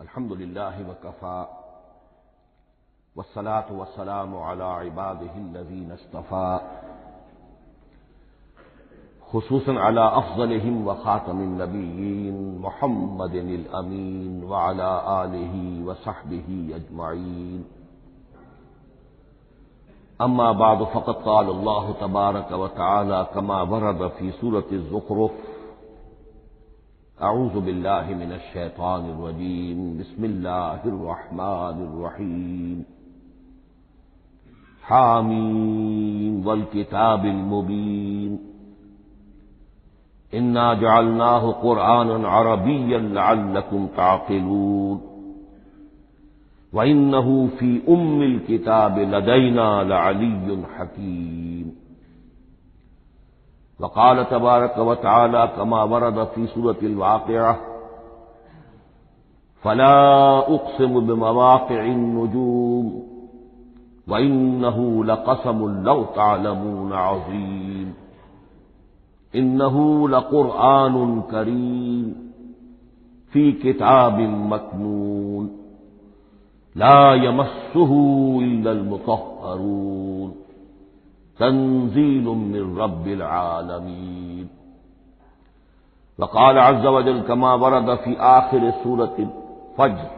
الحمد للہ وکفی والصلاة والسلام علی عباده الذین اصطفى خصوصا علی افضلهم وخاتم النبیین محمد الامین وعلی آلہ وصحبہ اجمعین اما بعد فقد قال اللہ تبارک وتعالی کما ورد فی سورة الزخرف اعوذ باللہ من الشیطان الرجیم بسم اللہ الرحمن الرحیم حامیم والکتاب المبین انا جعلناہ قرآنا عربیا لعلکم تعقلون وَإِنَّهُ فِي أُمِّ الْكِتَابِ لَدَيْنَا لَعَلِيٌّ حَكِيمٌ وقال تبارك وتعالى كما ورد في سورة الواقعة فلا أقسم بمواقع النجوم وإنه لقسم لو تعلمون عظيم إنه لقرآن كريم في كتاب مكنون لا يمسه إلا المطهرون تنزيل من رب العالمين وقال عز وجل كما ورد في آخر سورة الفجر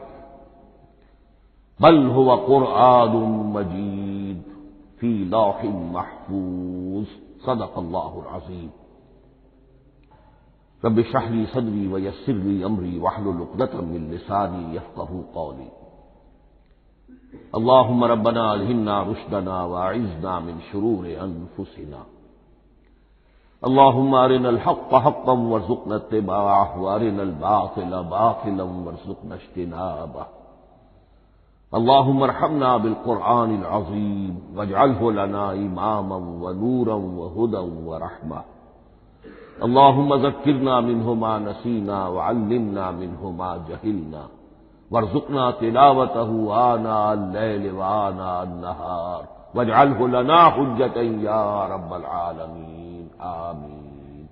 بل هو قرآن مجيد في لوح محفوظ صدق الله العظيم رب اشرح لي صدري ويسر لي أمري واحلل عقدة من لساني يفقهوا قولي اللهم ربنا الہمنا رشدنا واعذنا من شرور انفسنا اللهم ارنا الحق حقا وارزقنا اتباعه وارنا الباطل باطلا وارزقنا اجتنابه اللهم ارحمنا بالقرآن العظيم واجعله لنا إماما ونورا وهدى ورحمة اللهم ذكرنا منه ما نسينا وعلمنا منه ما جهلنا وارزقنا تلاوته آناء الليل وآناء النهار واجعله لنا حجة يا رب العالمين آمین۔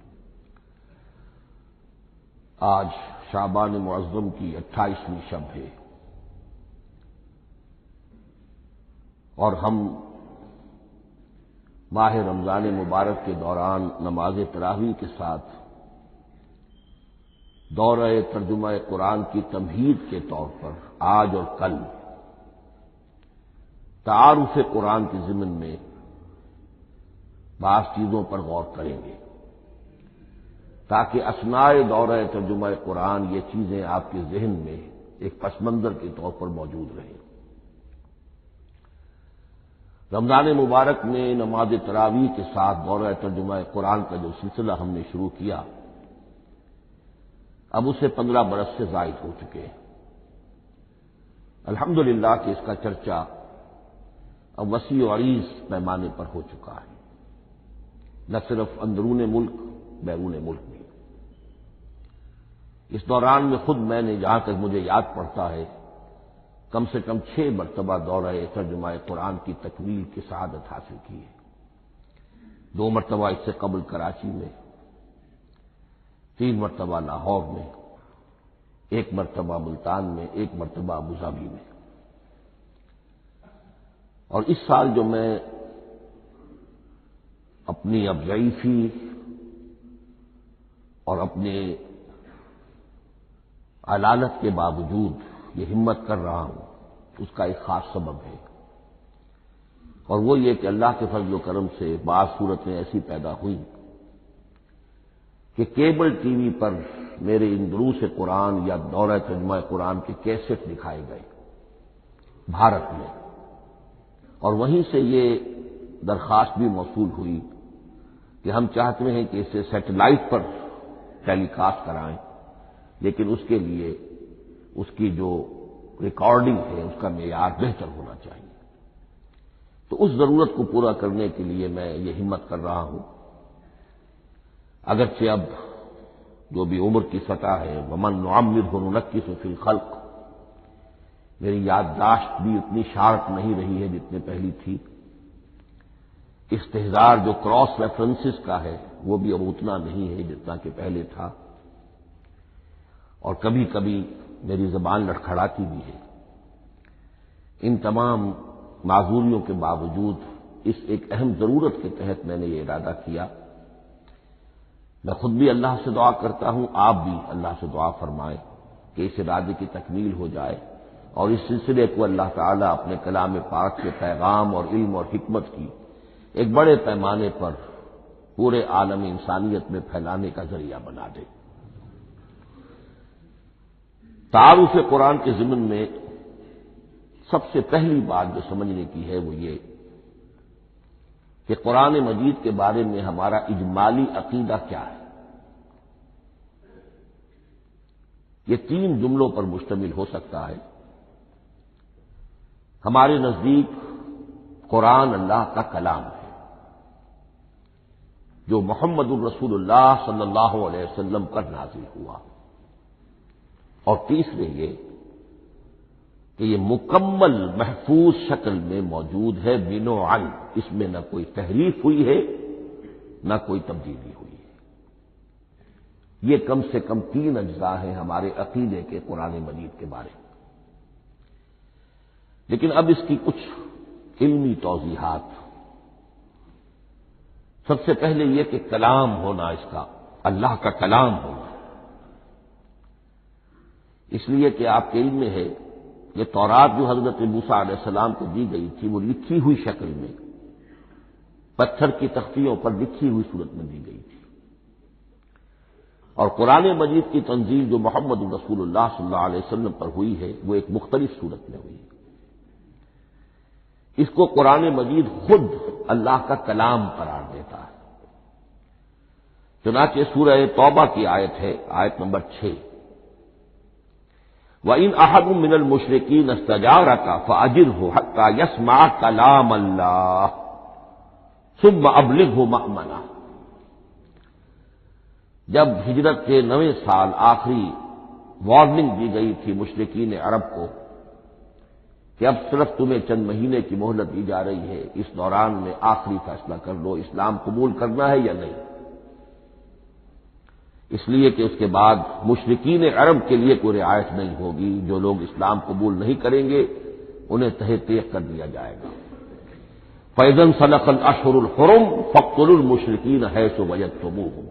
آج شعبان معظم کی 28ویں شب ہے اور ہم ماہ رمضان مبارک کے دوران نماز تراویح کے ساتھ دورہ ترجمہ قرآن کی تمہید کے طور پر آج اور کل تعارف قرآن کے ضمن میں بعض چیزوں پر غور کریں گے تاکہ اثناء دورہ ترجمہ قرآن یہ چیزیں آپ کے ذہن میں ایک پس منظر کے طور پر موجود رہیں۔ رمضان مبارک میں نماز تراویح کے ساتھ دورہ ترجمہ قرآن کا جو سلسلہ ہم نے شروع کیا اب اسے 15 برس سے زائد ہو چکے ہیں۔ الحمدللہ کہ اس کا چرچا اب وسیع و عریض پیمانے پر ہو چکا ہے، نہ صرف اندرون ملک بیرون ملک بھی۔ اس دوران میں خود میں نے جہاں تک مجھے یاد پڑتا ہے کم سے کم 6 مرتبہ دورہ ترجمہ قرآن کی تکمیل کی سعادت حاصل کی ہے۔ 2 مرتبہ اس سے قبل کراچی میں، 3 مرتبہ لاہور میں، 1 مرتبہ ملتان میں، 1 مرتبہ ابوظہبی میں۔ اور اس سال جو میں اپنی اب ضعیفی اور اپنے علالت کے باوجود یہ ہمت کر رہا ہوں اس کا ایک خاص سبب ہے، اور وہ یہ کہ اللہ کے فضل و کرم سے بعض صورتیں ایسی پیدا ہوئیں کہ کیبل ٹی وی پر میرے ان دروس قرآن یا دورہ ترجمہ قرآن کے کیسٹ دکھائے گئے بھارت میں، اور وہیں سے یہ درخواست بھی موصول ہوئی کہ ہم چاہتے ہیں کہ اسے سیٹلائٹ پر ٹیلی کاسٹ کرائیں، لیکن اس کے لیے اس کی جو ریکارڈنگ ہے اس کا معیار بہتر ہونا چاہیے۔ تو اس ضرورت کو پورا کرنے کے لیے میں یہ ہمت کر رہا ہوں، اگرچہ اب جو بھی عمر کی سطح ہے ومن نعمرہ ننکسہ فی الخلق، میری یادداشت بھی اتنی شارپ نہیں رہی ہے جتنے پہلی تھی، استحضار جو کراس ریفرنسز کا ہے وہ بھی اب اتنا نہیں ہے جتنا کہ پہلے تھا، اور کبھی کبھی میری زبان لڑکھڑاتی بھی ہے۔ ان تمام معذوریوں کے باوجود اس ایک اہم ضرورت کے تحت میں نے یہ ارادہ کیا۔ میں خود بھی اللہ سے دعا کرتا ہوں، آپ بھی اللہ سے دعا فرمائیں کہ اس ارادے کی تکمیل ہو جائے اور اس سلسلے کو اللہ تعالیٰ اپنے کلام پاک کے پیغام اور علم اور حکمت کی ایک بڑے پیمانے پر پورے عالم انسانیت میں پھیلانے کا ذریعہ بنا دے۔ تعارف قرآن کے ضمن میں سب سے پہلی بات جو سمجھنے کی ہے وہ یہ کہ قرآن مجید کے بارے میں ہمارا اجمالی عقیدہ کیا ہے۔ یہ 3 جملوں پر مشتمل ہو سکتا ہے۔ ہمارے نزدیک قرآن اللہ کا کلام ہے جو محمد الرسول اللہ صلی اللہ علیہ وسلم پر نازل ہوا، اور تیسرے یہ کہ یہ مکمل محفوظ شکل میں موجود ہے، بنوعاً اس میں نہ کوئی تحریف ہوئی ہے نہ کوئی تبدیلی ہوئی ہے۔ یہ کم سے کم 3 اجزاء ہیں ہمارے عقیدے کے قرآن مجید کے بارے میں۔ لیکن اب اس کی کچھ علمی توضیحات۔ سب سے پہلے یہ کہ کلام ہونا، اس کا اللہ کا کلام ہونا، اس لیے کہ آپ کے علم میں ہے یہ تورات جو حضرت موسیٰ علیہ السلام کو دی گئی تھی وہ لکھی ہوئی شکل میں پتھر کی تختیوں پر لکھی ہوئی صورت میں دی گئی تھی، اور قرآن مجید کی تنزیل جو محمد رسول اللہ صلی اللہ علیہ وسلم پر ہوئی ہے وہ ایک مختلف صورت میں ہوئی ہے۔ اس کو قرآن مجید خود اللہ کا کلام قرار دیتا ہے۔ چنانچہ سورہ توبہ کی آیت ہے، آیت نمبر 6، وَإِنْ أَحَدٌ مِّنَ الْمُشْرِكِينَ اسْتَجَارَكَ فَأَجِرْهُ حَتَّىٰ يَسْمَعَ كَلَامَ اللَّهِ ثُمَّ أَبْلِغْهُ مَأْمَنَهُ۔ جب ہجرت کے 9ویں سال آخری وارننگ دی گئی تھی مشرکین عرب کو کہ اب صرف تمہیں چند مہینے کی مہلت دی جا رہی ہے، اس دوران میں آخری فیصلہ کر لو اسلام قبول کرنا ہے یا نہیں، اس لیے کہ اس کے بعد مشرکین عرب کے لیے کوئی رعایت نہیں ہوگی، جو لوگ اسلام قبول نہیں کریں گے انہیں تہہ تیغ کر دیا جائے گا۔ فَإِذَا انْسَلَخَ الْأَشْهُرُ الْحُرُمُ فَاقْتُلُوا الْمُشْرِكِينَ حَيْثُ وَجَدتُّمُوهُمْ۔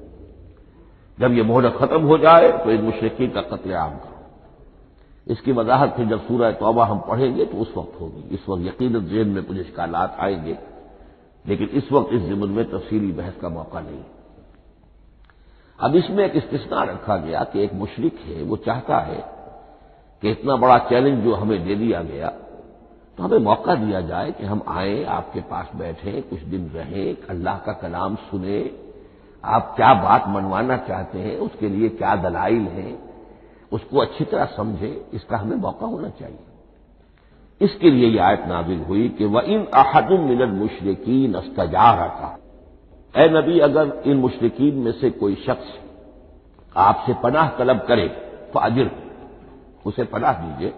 جب یہ مہلت ختم ہو جائے تو ان مشرکین کا قتل عام کرو۔ اس کی وضاحت پھر جب سورہ توبہ ہم پڑھیں گے تو اس وقت ہوگی، اس وقت یقیناً ذہن میں کچھ اشکالات آئیں گے، لیکن اس وقت اس ضمن میں تفصیلی بحث کا موقع نہیں۔ اب اس میں ایک استثناء رکھا گیا کہ ایک مشرک ہے وہ چاہتا ہے کہ اتنا بڑا چیلنج جو ہمیں دے دیا گیا تو ہمیں موقع دیا جائے کہ ہم آئیں، آپ کے پاس بیٹھیں، کچھ دن رہیں، اللہ کا کلام سنیں، آپ کیا بات منوانا چاہتے ہیں، اس کے لیے کیا دلائل ہیں، اس کو اچھی طرح سمجھیں، اس کا ہمیں موقع ہونا چاہیے۔ اس کے لیے یہ آیت نازل ہوئی کہ وَإِنْ أَحَدٌ مِّنَ الْمُشْرِكِينَ اسْتَجَارَكَ، اے نبی اگر ان مشرکین میں سے کوئی شخص آپ سے پناہ طلب کرے فَأَجِرْهُ، اسے پناہ دیجیے،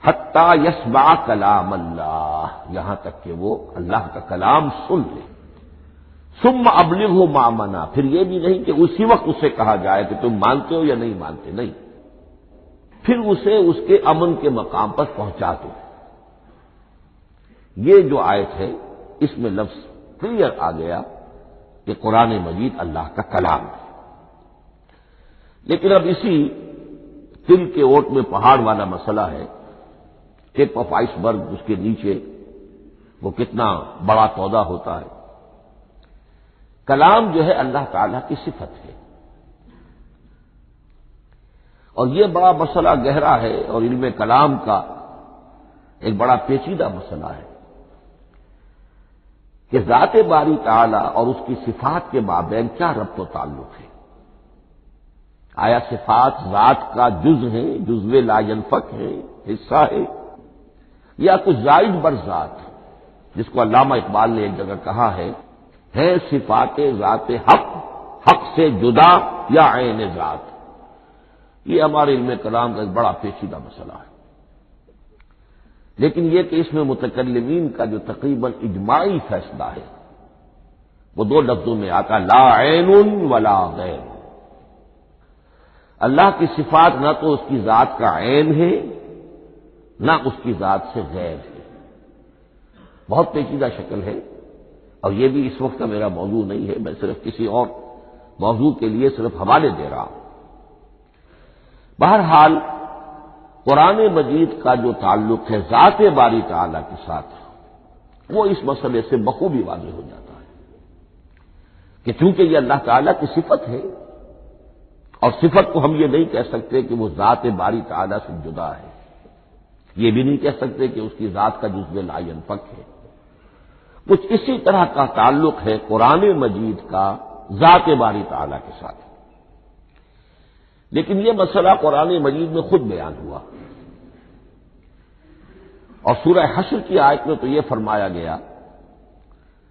حَتَّىٰ يَسْمَعَ كَلَامَ اللَّهِ، یہاں تک کہ وہ اللہ کا کلام سن لے، ثُمَّ أَبْلِغْهُ مَأْمَنًا، پھر یہ بھی نہیں کہ اسی وقت اسے کہا جائے کہ تم مانتے ہو یا نہیں مانتے، نہیں، پھر اسے اس کے امن کے مقام پر پہنچا دو۔ یہ جو آیت ہے اس میں لفظ کلیئر آ گیا کہ قرآن مجید اللہ کا کلام ہے۔ لیکن اب اسی تل کے اوٹ میں پہاڑ والا مسئلہ ہے، ٹپ آف آئس برگ، اس کے نیچے وہ کتنا بڑا پودا ہوتا ہے۔ کلام جو ہے اللہ تعالی کی صفت ہے، اور یہ بڑا مسئلہ گہرا ہے اور علم کلام کا ایک بڑا پیچیدہ مسئلہ ہے کہ ذات باری تعالی اور اس کی صفات کے مابین کیا ربط و تعلق ہے۔ آیا صفات ذات کا جز ہیں، جزو لا ینفک ہے، حصہ ہے، یا کچھ زائد بر ذات، جس کو علامہ اقبال نے ایک جگہ کہا ہے صفات ذات حق، حق سے جدا یا عین ذات۔ یہ ہمارے علم کلام کا ایک بڑا پیچیدہ مسئلہ ہے، لیکن یہ کہ اس میں متکلمین کا جو تقریباً اجماعی فیصلہ ہے وہ 2 لفظوں میں آتا، لا عین ولا غیر، اللہ کی صفات نہ تو اس کی ذات کا عین ہے نہ اس کی ذات سے غیر ہے، بہت پیچیدہ شکل ہے، اور یہ بھی اس وقت کا میرا موضوع نہیں ہے، میں صرف کسی اور موضوع کے لیے صرف حوالے دے رہا ہوں۔ بہرحال قرآن مجید کا جو تعلق ہے ذات باری تعالی کے ساتھ، وہ اس مسئلے سے بخوبی واضح ہو جاتا ہے کہ چونکہ یہ اللہ تعالیٰ کی صفت ہے، اور صفت کو ہم یہ نہیں کہہ سکتے کہ وہ ذات باری تعالیٰ سے جدا ہے، یہ بھی نہیں کہہ سکتے کہ اس کی ذات کا جزو لا ينفک ہے۔ کچھ اسی طرح کا تعلق ہے قرآن مجید کا ذات باری تعالیٰ کے ساتھ، لیکن یہ مسئلہ قرآن مجید میں خود بیان ہوا، اور سورہ حشر کی آیت میں تو یہ فرمایا گیا،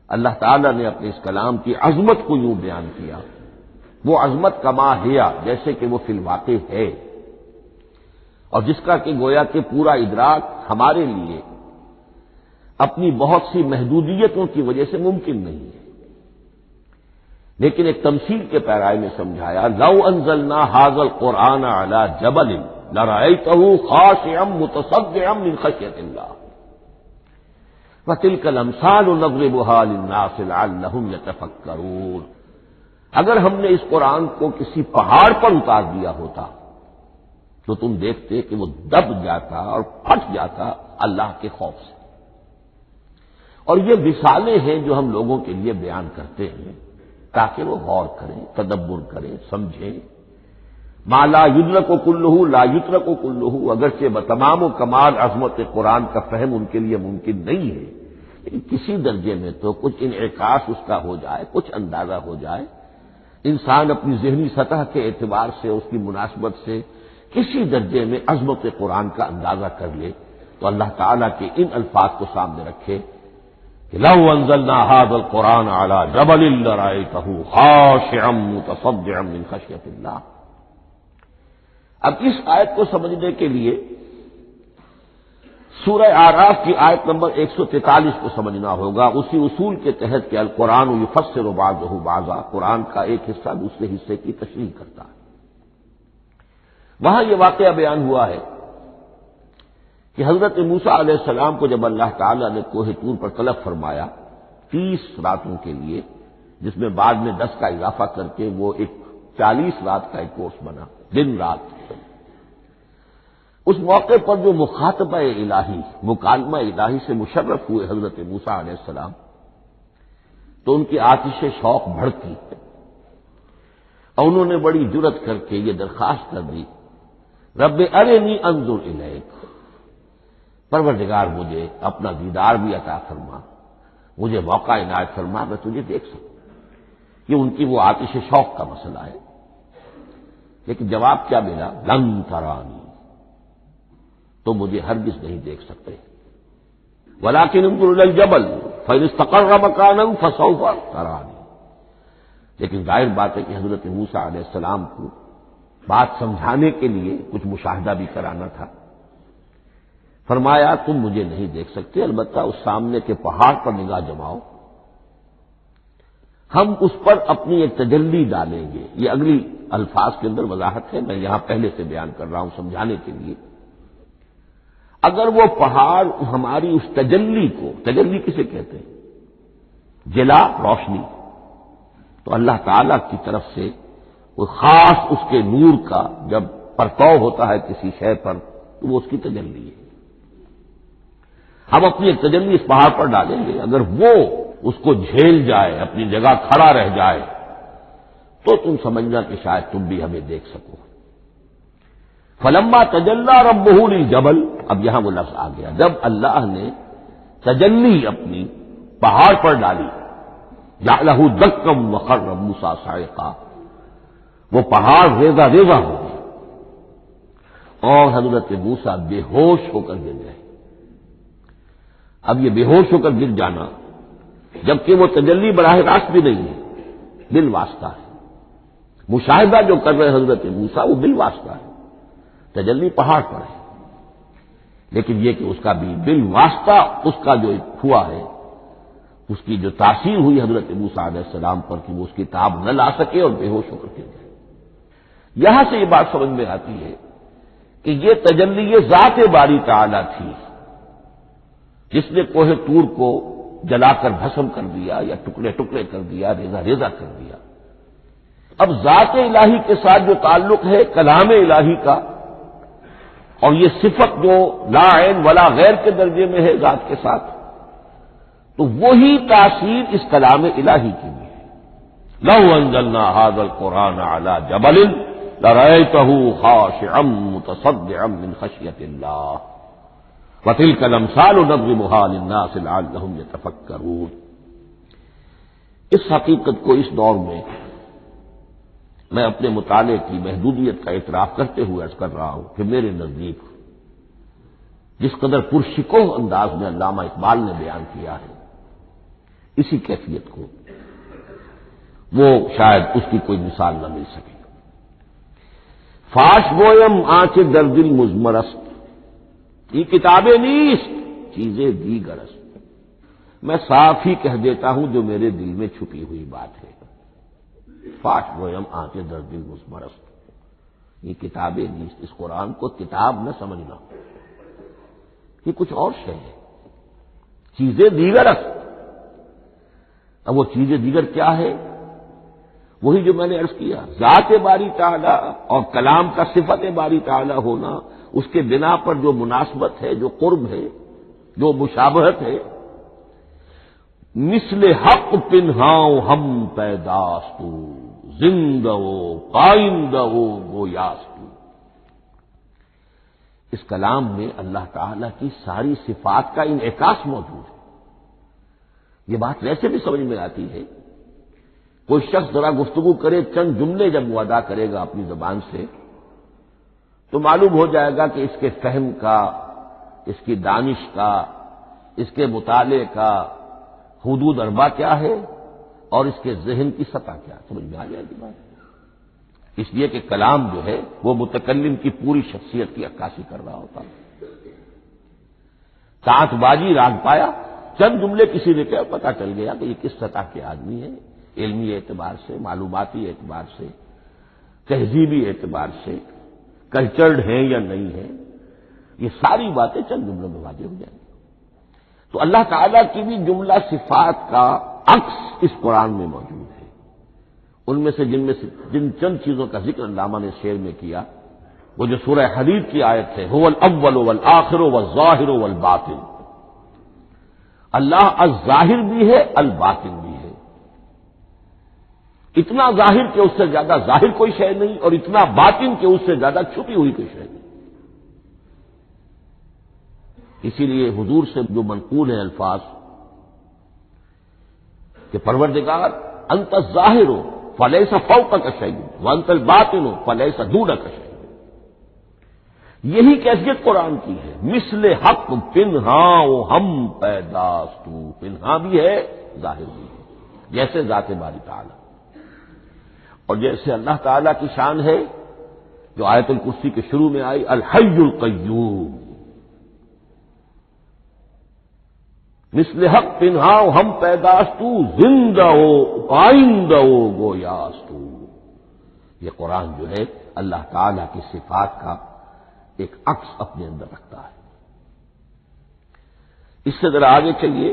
اللہ تعالیٰ نے اپنے اس کلام کی عظمت کو یوں بیان کیا، وہ عظمت کما ہیا، جیسے کہ وہ فی الواقع ہے، اور جس کا کہ گویا کہ پورا ادراک ہمارے لیے اپنی بہت سی محدودیتوں کی وجہ سے ممکن نہیں ہے، لیکن ایک تمثیل کے پیرائے میں سمجھایا، لو انزلنا ھذا القرآن علی جبل لرأیتہ خاشعا متصدعا من خشیۃ اللہ وتلک الامثال نضربها للناس لعلهم یتفکرون۔ اگر ہم نے اس قرآن کو کسی پہاڑ پر اتار دیا ہوتا تو تم دیکھتے کہ وہ دب جاتا اور پھٹ جاتا اللہ کے خوف سے۔ اور یہ مثالیں ہیں جو ہم لوگوں کے لیے بیان کرتے ہیں تاکہ وہ غور کریں، تدبر کریں، سمجھیں۔ ما لا یدرک کلہ لا یترک کلہ، اگرچہ بتمام و کمال عظمت قرآن کا فہم ان کے لیے ممکن نہیں ہے، لیکن کسی درجے میں تو کچھ انعکاس اس کا ہو جائے، کچھ اندازہ ہو جائے، انسان اپنی ذہنی سطح کے اعتبار سے، اس کی مناسبت سے کسی درجے میں عظمت قرآن کا اندازہ کر لے، تو اللہ تعالیٰ کے ان الفاظ کو سامنے رکھے کہ لو انزلنا ھذا القرآن علی جبل لرأیتہ خاشعا متصدعا من خشیۃ اللہ۔ اب اس آیت کو سمجھنے کے لیے سورہ اعراف کی آیت نمبر 143 کو سمجھنا ہوگا، اسی اصول کے تحت کہ القرآن یفسر بعضہ بعضا، قرآن کا ایک حصہ دوسرے حصے کی تشریح کرتا ہے۔ وہاں یہ واقعہ بیان ہوا ہے کہ حضرت موسیٰ علیہ السلام کو جب اللہ تعالیٰ نے کوہ طور پر طلب فرمایا 30 راتوں کے لیے، جس میں بعد میں 10 کا اضافہ کر کے وہ ایک 40 رات کا ایک کورس بنا، دن رات، اس موقع پر جو مخاطبہ الہی، مکالمہ الہی سے مشرف ہوئے حضرت موسیٰ علیہ السلام، تو ان کی آتش شوق بھڑکی اور انہوں نے بڑی جرأت کر کے یہ درخواست کر دی، رب ارنی انظر الیک، پروردگار مجھے اپنا دیدار بھی عطا فرما، مجھے موقع عنایت فرما، میں تجھے دیکھ سکوں۔ یہ ان کی وہ آتش شوق کا مسئلہ ہے، لیکن جواب کیا ملا؟ لن ترانی، تو مجھے ہرگز نہیں دیکھ سکتے، ولکن انظر الی الجبل فإن استقر مکانہ فسوف ترانی۔ لیکن ظاہر بات ہے کہ حضرت موسیٰ علیہ السلام کو بات سمجھانے کے لیے کچھ مشاہدہ بھی کرانا تھا۔ فرمایا تم مجھے نہیں دیکھ سکتے، البتہ اس سامنے کے پہاڑ پر نگاہ جماؤ، ہم اس پر اپنی ایک تجلی ڈالیں گے۔ یہ اگلی الفاظ کے اندر وضاحت ہے، میں یہاں پہلے سے بیان کر رہا ہوں سمجھانے کے لیے۔ اگر وہ پہاڑ ہماری اس تجلی کو، تجلی کسے کہتے ہیں؟ جلا، روشنی، تو اللہ تعالی کی طرف سے کوئی خاص اس کے نور کا جب پرتو ہوتا ہے کسی شے پر تو وہ اس کی تجلی ہے۔ ہم اپنی ایک تجلی اس پہاڑ پر ڈالیں گے، اگر وہ اس کو جھیل جائے، اپنی جگہ کھڑا رہ جائے، تو تم سمجھنا کہ شاید تم بھی ہمیں دیکھ سکو۔ فلما تجلی ربہ للجبل، اب یہاں وہ لفظ آ گیا، جب اللہ نے تجلی اپنی پہاڑ پر ڈالی، جعلہ دکا وخر موسیٰ صعقا، وہ پہاڑ ریزہ ریزہ ہو گیا اور حضرت موسیٰ بے ہوش ہو کر گر گئے۔ اب یہ بے ہوش ہو کر گر جانا، جبکہ وہ تجلی براہ راست بھی نہیں ہے، بالواسطہ ہے۔ مشاہدہ جو کر رہے حضرت موسیٰ وہ بالواسطہ ہے، تجلی پہاڑ پر ہے، لیکن یہ کہ اس کا بھی بالواسطہ اس کا جو ہوا ہے، اس کی جو تاثیر ہوئی حضرت موسیٰ علیہ السلام پر کہ وہ اس کی تاب نہ لا سکے اور بے ہوش ہو کر گر گئے۔ یہاں سے یہ بات سمجھ میں آتی ہے کہ یہ تجلی ذات باری تعالی تھی جس نے کوہ طور کو جلا کر بھسم کر دیا یا ٹکڑے ٹکڑے کر دیا، ریزہ ریزہ کر دیا۔ اب ذات الہی کے ساتھ جو تعلق ہے کلام الہی کا، اور یہ صفت جو لا عین ولا غیر کے درجے میں ہے ذات کے ساتھ، تو وہی تاثیر اس کلام الہی کی بھی ہے۔ لو انزلنا هذا القرآن على جبل لرأيته خاشعا متصدعا من خشية الله وتلك الامثال نضربها للناس لعلهم يتفكرون۔ اس حقیقت کو اس دور میں اپنے مطالعے کی محدودیت کا اعتراف کرتے ہوئے عرض کر رہا ہوں کہ میرے نزدیک جس قدر پرشکوہ انداز میں علامہ اقبال نے بیان کیا ہے اسی کیفیت کو وہ شاید اس کی کوئی مثال نہ مل سکے۔ فاش گویم آنچ در دل مزمرست، یہ کتابیں نیست چیزیں دیگرست، میں صاف ہی کہہ دیتا ہوں جو میرے دل میں چھپی ہوئی بات ہے۔ فاش گویم آنچ در دل مزمرست، یہ کتابیں نیست، اس قرآن کو کتاب نہ سمجھنا، یہ کچھ اور شے ہے، چیزیں دیگرست۔ اب وہ چیزیں دیگر کیا ہے؟ وہی جو میں نے عرض کیا، ذات باری تعالی اور کلام کا صفت باری تعالی ہونا، اس کے بنا پر جو مناسبت ہے، جو قرب ہے، جو مشابہت ہے۔ مثل حق پنہاؤ ہم پیداستو، زندہ و قائندہ و گویاستو۔ اس کلام میں اللہ تعالی کی ساری صفات کا انعکاس موجود ہے۔ یہ بات ویسے بھی سمجھ میں آتی ہے، کوئی شخص ذرا گفتگو کرے، چند جملے جب وہ ادا کرے گا اپنی زبان سے تو معلوم ہو جائے گا کہ اس کے فہم کا، اس کی دانش کا، اس کے مطالعے کا حدود اربع کیا ہے اور اس کے ذہن کی سطح کیا، سمجھ میں آ جائے گی بات۔ اس لیے کہ کلام جو ہے وہ متکلم کی پوری شخصیت کی عکاسی کر رہا ہوتا ہے۔ سات باجی راگ پایا، چند جملے کسی نے کہا، پتہ چل گیا کہ یہ کس سطح کے آدمی ہے، علمی اعتبار سے، معلوماتی اعتبار سے، تہذیبی اعتبار سے، کلچرڈ ہیں یا نہیں ہیں، یہ ساری باتیں چند جملوں میں واضح ہو جائیں گی۔ تو اللہ تعالیٰ کی بھی جملہ صفات کا عکس اس قرآن میں موجود ہے۔ ان میں سے جن چند چیزوں کا ذکر علامہ نے شعر میں کیا، وہ جو سورہ حدید کی آیت ہے، هو الاول والآخر والظاہر والباطن، اللہ الظاہر بھی ہے، الباطن بھی ہے، اتنا ظاہر کہ اس سے زیادہ ظاہر کوئی شے نہیں، اور اتنا باطن کہ اس سے زیادہ چھپی ہوئی کوئی شے نہیں۔ اسی لیے حضور سے جو منقول ہیں الفاظ کہ پروردگار انت الظاہر فلیس فوقک شیء وانت الباطن فلیس دونک شیء، یہی کیفیت قرآن کی ہے۔ مثل حق پنہاں و ہم پیداستو، پنہاں بھی ہے ظاہر بھی ہے، جیسے ذات باری تعالی، اور جیسے اللہ تعالی کی شان ہے جو آیت الکرسی کے شروع میں آئی، الحی القیوم، مثل حق پنہاؤ ہم پیداستو، زندہ ہو پائندہ ہو گویاستو۔ یہ قرآن جو ہے اللہ تعالی کی صفات کا ایک عکس اپنے اندر رکھتا ہے۔ اس سے ذرا آگے چلیے،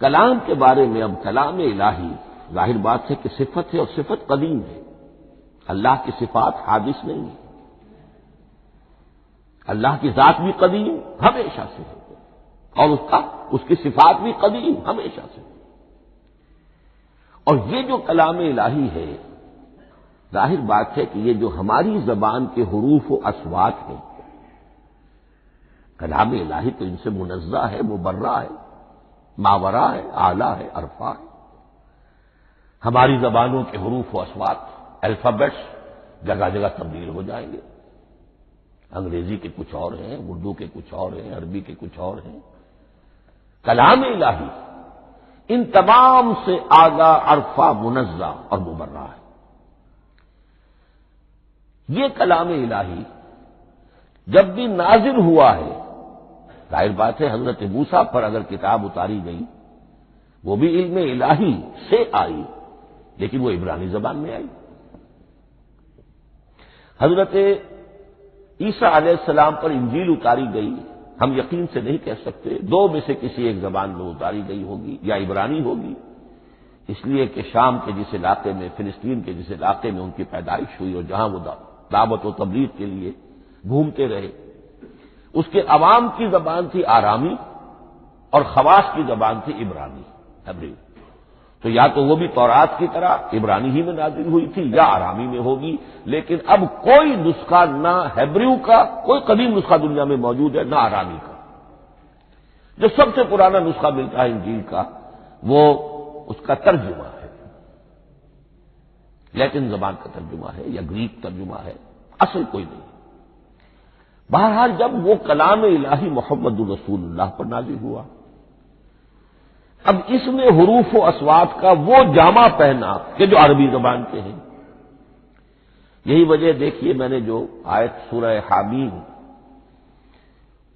کلام کے بارے میں۔ اب کلام الہی ظاہر بات ہے کہ صفت ہے، اور صفت قدیم ہے، اللہ کی صفات حادث نہیں ہے، اللہ کی ذات بھی قدیم ہمیشہ سے ہے، اور اس کی صفات بھی قدیم ہمیشہ سے ہے۔ اور یہ جو کلام الہی ہے، ظاہر بات ہے کہ یہ جو ہماری زبان کے حروف و اصوات ہیں، کلام الہی تو ان سے منزہ ہے، مبرہ ہے، ماورا ہے، اعلیٰ ہے، عرفہ ہے۔ ہماری زبانوں کے حروف و اصوات، الفابیٹس جگہ جگہ تبدیل ہو جائیں گے، انگریزی کے کچھ اور ہیں، اردو کے کچھ اور ہیں، عربی کے کچھ اور ہیں۔ کلام الہی ان تمام سے آگاہ، عرفہ، منزہ اور مبرہ ہے۔ یہ کلام الہی جب بھی نازل ہوا ہے، ظاہر بات ہے حضرت موسیٰ پر اگر کتاب اتاری گئی وہ بھی علم الہی سے آئی، لیکن وہ عبرانی زبان میں آئی، حضرت عیسیٰ علیہ السلام پر انجیل اتاری گئی، ہم یقین سے نہیں کہہ سکتے، دو میں سے کسی ایک زبان میں اتاری گئی ہوگی، یا عبرانی ہوگی، اس لیے کہ شام کے جس علاقے میں، فلسطین کے جس علاقے میں ان کی پیدائش ہوئی اور جہاں وہ دعوت و تبلیغ کے لیے گھومتے رہے، اس کے عوام کی زبان تھی آرامی اور خواص کی زبان تھی عبرانی، ہیبریو۔ تو یا تو وہ بھی تورات کی طرح عبرانی ہی میں نازل ہوئی تھی یا آرامی میں ہوگی، لیکن اب کوئی نسخہ نہ ہیبریو کا، کوئی قدیم نسخہ دنیا میں موجود ہے، نہ آرامی کا۔ جو سب سے پرانا نسخہ ملتا ہے انجیل کا وہ اس کا ترجمہ ہے، لیٹن زبان کا ترجمہ ہے یا گریک ترجمہ ہے، اصل کوئی نہیں۔ بہرحال جب وہ کلام الہی محمد الرسول اللہ پر نازل ہوا، اب اس نے حروف و اصوات کا وہ جامہ پہنا کہ جو عربی زبان کے ہیں۔ یہی وجہ دیکھیے، میں نے جو آیت سورہ حامیم،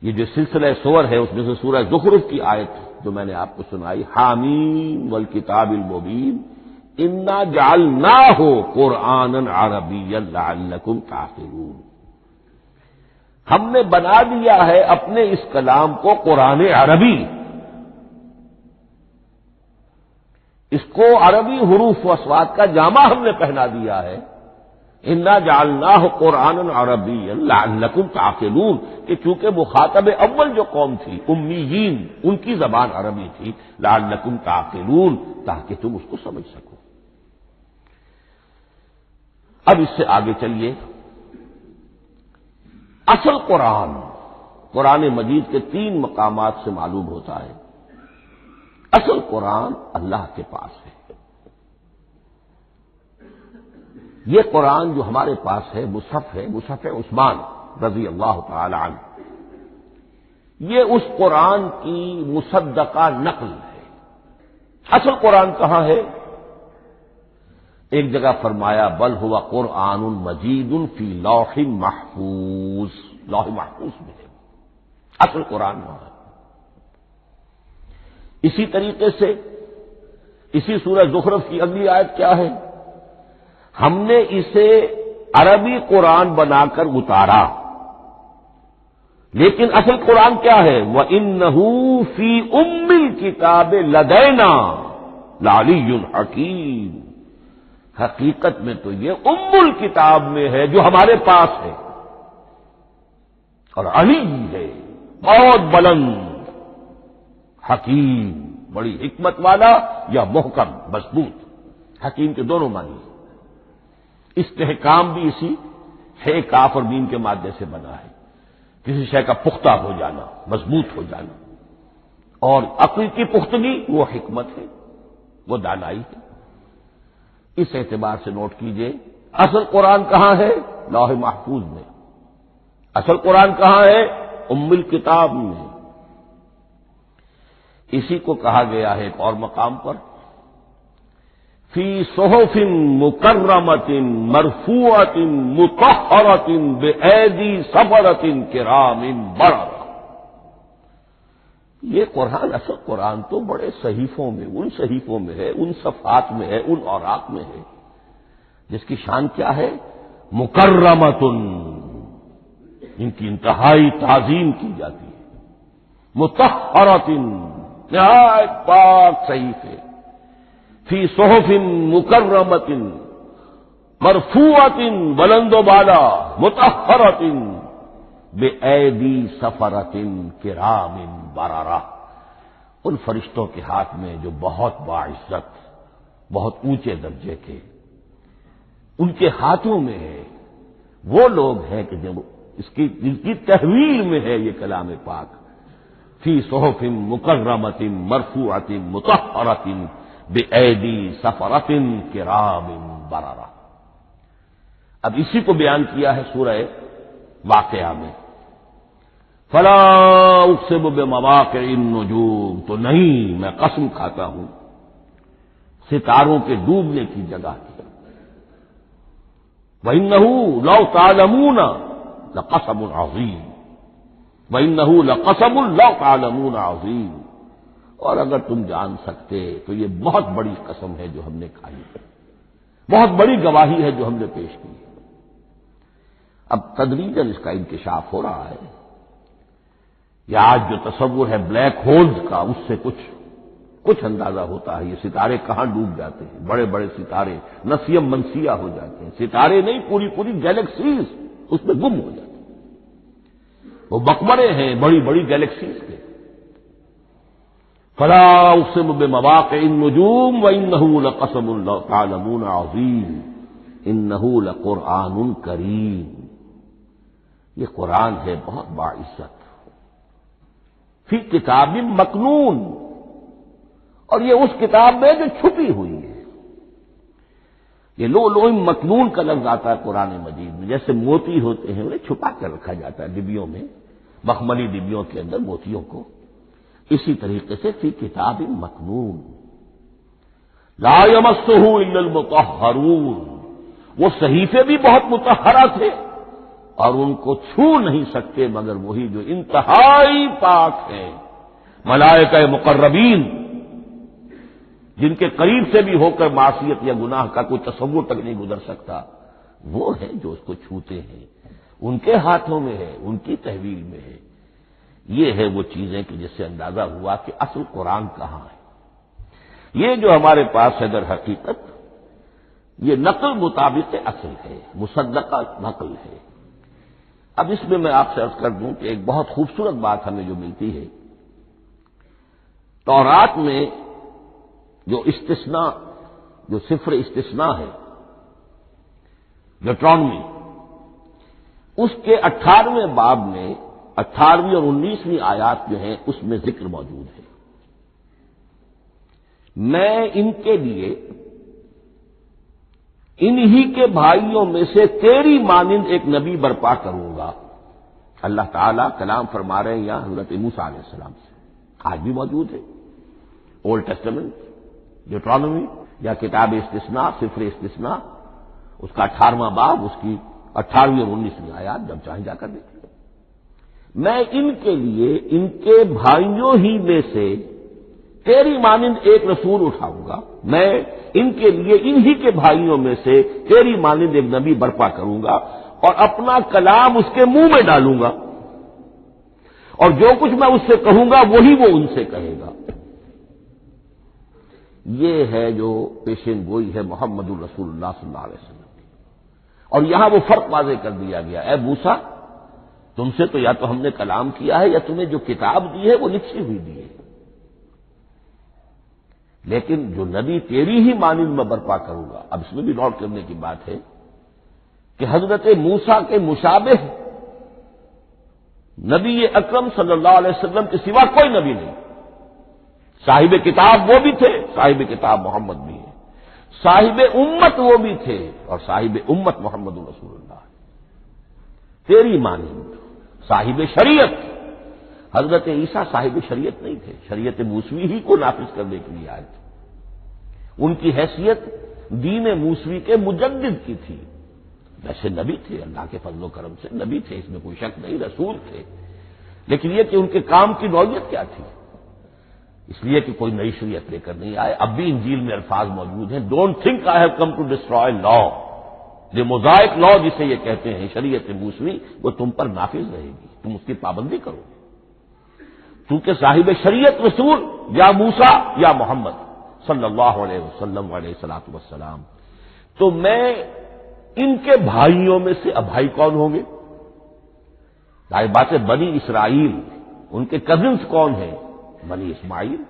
یہ جو سلسلہ سور ہے اس میں سے سورہ زخرف کی آیت جو میں نے آپ کو سنائی، حامیم والکتاب المبین انا جعلناہ قرآنا عربیا لعلکم تعقلون، ہم نے بنا دیا ہے اپنے اس کلام کو قرآن عربی، اس کو عربی حروف و اصوات کا جامہ ہم نے پہنا دیا ہے، انا جعلناہ قرآنا عربیا لعلکم تعقلون، کہ چونکہ مخاطب اول جو قوم تھی امیین، ان کی زبان عربی تھی، لعلکم تعقلون، تاکہ تم اس کو سمجھ سکو۔ اب اس سے آگے چلیے، اصل قرآن مجید کے 3 مقامات سے معلوم ہوتا ہے، اصل قرآن اللہ کے پاس ہے۔ یہ قرآن جو ہمارے پاس ہے مصحف عثمان رضی اللہ تعالی عنہ، یہ اس قرآن کی مصدقہ نقل ہے۔ اصل قرآن کہاں ہے؟ ایک جگہ فرمایا بل ہوا قرآن مجید فی لوح محفوظ، لوح محفوظ میں ہے اصل قرآن وہاں ہے۔ اسی طریقے سے اسی سورہ زخرف کی اگلی آیت کیا ہے؟ ہم نے اسے عربی قرآن بنا کر اتارا، لیکن اصل قرآن کیا ہے؟ وَإِنَّهُ فِي أُمِّ الْكِتَابِ لَدَيْنَا لَعَلِيٌّ حَكِيمٌ، حقیقت میں تو یہ ام الکتاب میں ہے جو ہمارے پاس ہے، اور علی ہے بہت بلند، حکیم بڑی حکمت والا، یا محکم مضبوط، حکیم کے دونوں معنی ہیں۔ استحکام بھی اسی ہے کاف اور میم کے مادے سے بنا ہے، کسی شے کا پختہ ہو جانا، مضبوط ہو جانا، اور عقل کی پختگی وہ حکمت ہے، وہ دانائی ہے۔ اس اعتبار سے نوٹ کیجئے، اصل قرآن کہاں ہے؟ لوح محفوظ میں۔ اصل قرآن کہاں ہے؟ ام الکتاب میں۔ اسی کو کہا گیا ہے ایک اور مقام پر، فی صحف مکرمۃ مرفوعۃ مطہرۃ بأیدی سفرۃ کرام بررہ۔ یہ قرآن، اصل قرآن تو بڑے صحیفوں میں، ان صحیفوں میں ہے، ان صفحات میں ہے، ان اوراق میں ہے، جس کی شان کیا ہے؟ مکرمۃ، ان کی انتہائی تعظیم کی جاتی ہے، مطہرۃ، نہایت پاک صحیفے، فی صحف مکرمۃ مرفوعۃ، بلند و بالا، مطہرۃ بِأَیْدِی سَفَرَةٍ کِرَامٍ بَرَرَةٍ، ان فرشتوں کے ہاتھ میں جو بہت باعزت، بہت اونچے درجے کے، ان کے ہاتھوں میں ہے۔ وہ لوگ ہیں کہ جب جن کی تحویل میں ہے یہ کلام پاک، فی صحف مکرمۃ مرفوعۃ مطہرۃ بِأَیْدِی سَفَرَةٍ کِرَامٍ بَرَرَةٍ۔ اب اسی کو بیان کیا ہے سورہ واقعہ میں، فلا اقسم بمواقع النجوم، تو نہیں، میں قسم کھاتا ہوں ستاروں کے ڈوبنے کی جگہ کی۔ وَإِنَّهُ لَوْ تَعْلَمُونَ لَقَسَمٌ عَظِيمٌ، وَإِنَّهُ لَقَسَمٌ لَوْ تَعْلَمُونَ عَظِيمٌ، اور اگر تم جان سکتے تو یہ بہت بڑی قسم ہے جو ہم نے کھائی ہے، بہت بڑی گواہی ہے جو ہم نے پیش کی ہے۔ اب تدریجاً اس کا انکشاف ہو رہا ہے. یہ آج جو تصور ہے بلیک ہولز کا، اس سے کچھ اندازہ ہوتا ہے یہ ستارے کہاں ڈوب جاتے ہیں. بڑے بڑے ستارے نسیم منسیہ ہو جاتے ہیں. ستارے نہیں، پوری گیلیکسیز اس میں گم ہو جاتے ہیں. وہ مقبرے ہیں بڑی بڑی گیلیکسیز کے. فلا اقسم بمواقع النجوم وانه لقسم لو تعلمون عظیم انه لقرآن کریم. یہ قرآن ہے بہت باعزت، فی کتاب مکنون، اور یہ اس کتاب میں جو چھپی ہوئی ہے. یہ لؤلؤ مکنون کا لفظ آتا ہے قرآن مجید میں. جیسے موتی ہوتے ہیں انہیں چھپا کر رکھا جاتا ہے ڈبیوں میں، مخملی ڈبیوں کے اندر موتیوں کو، اسی طریقے سے فی کتاب مکنون. لا یمسہ الا المطہرون، وہ صحیفے بھی بہت مطہرہ تھے اور ان کو چھو نہیں سکتے مگر وہی جو انتہائی پاک ہیں. ملائکہ مقربین، جن کے قریب سے بھی ہو کر معصیت یا گناہ کا کوئی تصور تک نہیں گزر سکتا، وہ ہیں جو اس کو چھوتے ہیں. ان کے ہاتھوں میں ہے، ان کی تحویل میں ہے. یہ ہے وہ چیزیں کہ جس سے اندازہ ہوا کہ اصل قرآن کہاں ہے. یہ جو ہمارے پاس ہے در حقیقت یہ نقل مطابق اصل ہے، مصدقہ نقل ہے. اب اس میں آپ سے عرض کر دوں کہ ایک بہت خوبصورت بات ہمیں جو ملتی ہے، تورات میں جو استثناء، جو صفر استثناء ہے ڈیوٹرانومی، اس کے 18ویں باب میں 18ویں اور 19ویں آیات جو ہیں اس میں ذکر موجود ہے. میں ان کے لیے انہی کے بھائیوں میں سے تیری مانند ایک نبی برپا کروں گا. اللہ تعالیٰ کلام فرما رہے ہیں یہاں حضرت موسیٰ علیہ السلام سے. آج بھی موجود ہے اولڈ ٹیسٹمنٹ ڈیوٹرانومی یا کتاب استثناء، صفر استثناء، اس کا 18واں باب، اس کی 18ویں اور 19ویں آیات جب چاہیں جا کر دیکھیں. میں ان کے لیے ان کے بھائیوں ہی میں سے تیری مانند ایک رسول اٹھاؤں گا. میں ان کے لیے انہی کے بھائیوں میں سے تیری مانند ایک نبی برپا کروں گا اور اپنا کلام اس کے منہ میں ڈالوں گا، اور جو کچھ میں اس سے کہوں گا وہی وہ ان سے کہے گا. یہ ہے جو پیشین گوئی ہے محمد الرسول اللہ صلی اللہ علیہ وسلم. اور یہاں وہ فرق واضح کر دیا گیا، اے موسیٰ تم سے تو یا تو ہم نے کلام کیا ہے یا تمہیں جو کتاب دی ہے وہ لکھی ہوئی دی ہے، لیکن جو نبی تیری ہی مانند میں برپا کروں گا. اب اس میں بھی نوٹ کرنے کی بات ہے کہ حضرت موسیٰ کے مشابہ نبی اکرم صلی اللہ علیہ وسلم کے سوا کوئی نبی نہیں. صاحب کتاب وہ بھی تھے، صاحب کتاب محمد بھی ہے. صاحب امت وہ بھی تھے اور صاحب امت محمد رسول اللہ. تیری مانند صاحب شریعت. حضرت عیسیٰ صاحب شریعت نہیں تھے، شریعت موسوی ہی کو نافذ کرنے کے لیے آئے تھے. ان کی حیثیت دین موسوی کے مجدد کی تھی. ویسے نبی تھے، اللہ کے فضل و کرم سے نبی تھے، اس میں کوئی شک نہیں، رسول تھے. لیکن یہ کہ ان کے کام کی نوعیت کیا تھی، اس لیے کہ کوئی نئی شریعت لے کر نہیں آئے. اب بھی انجیل میں الفاظ موجود ہیں، don't think I have come to destroy law. یہ موزائک لا جسے یہ کہتے ہیں شریعت موسوی، وہ تم پر نافذ رہے گی، تم اس کی پابندی کرو گے. چونکہ صاحب شریعت رسول یا موسیٰ یا محمد صلی اللہ علیہ وسلم علیہ الصلوۃ والسلام. تو میں ان کے بھائیوں میں سے، اب بھائی کون ہوں گے؟ ظاہر بات ہے بنی اسرائیل، ان کے کزنس کون ہیں؟ بنی اسماعیل.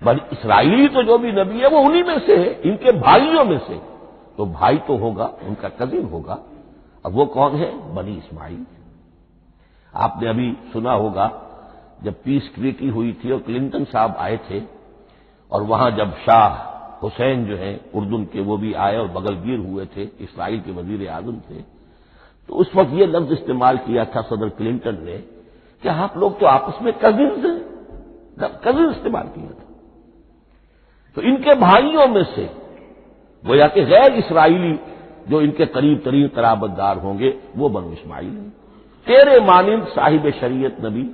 بنی اسرائیلی تو جو بھی نبی ہے وہ انہی میں سے ہے، ان کے بھائیوں میں سے. تو بھائی تو ہوگا، ان کا کزن ہوگا. اب وہ کون ہے؟ بنی اسماعیل. آپ نے ابھی سنا ہوگا جب پیس ٹریٹی ہوئی تھی اور کلنٹن صاحب آئے تھے، اور وہاں جب شاہ حسین جو ہیں اردن کے وہ بھی آئے اور بغل گیر ہوئے تھے، اسرائیل کے وزیر اعظم تھے، تو اس وقت یہ لفظ استعمال کیا تھا صدر کلنٹن نے کہ آپ لوگ تو آپس میں کزنز ہیں، کزن استعمال کیا تھا. تو ان کے بھائیوں میں سے گویا کہ غیر اسرائیلی جو ان کے قریب ترین قرابت دار ہوں گے وہ بنو اسماعیل ہیں. تیرے مانند صاحب شریعت نبی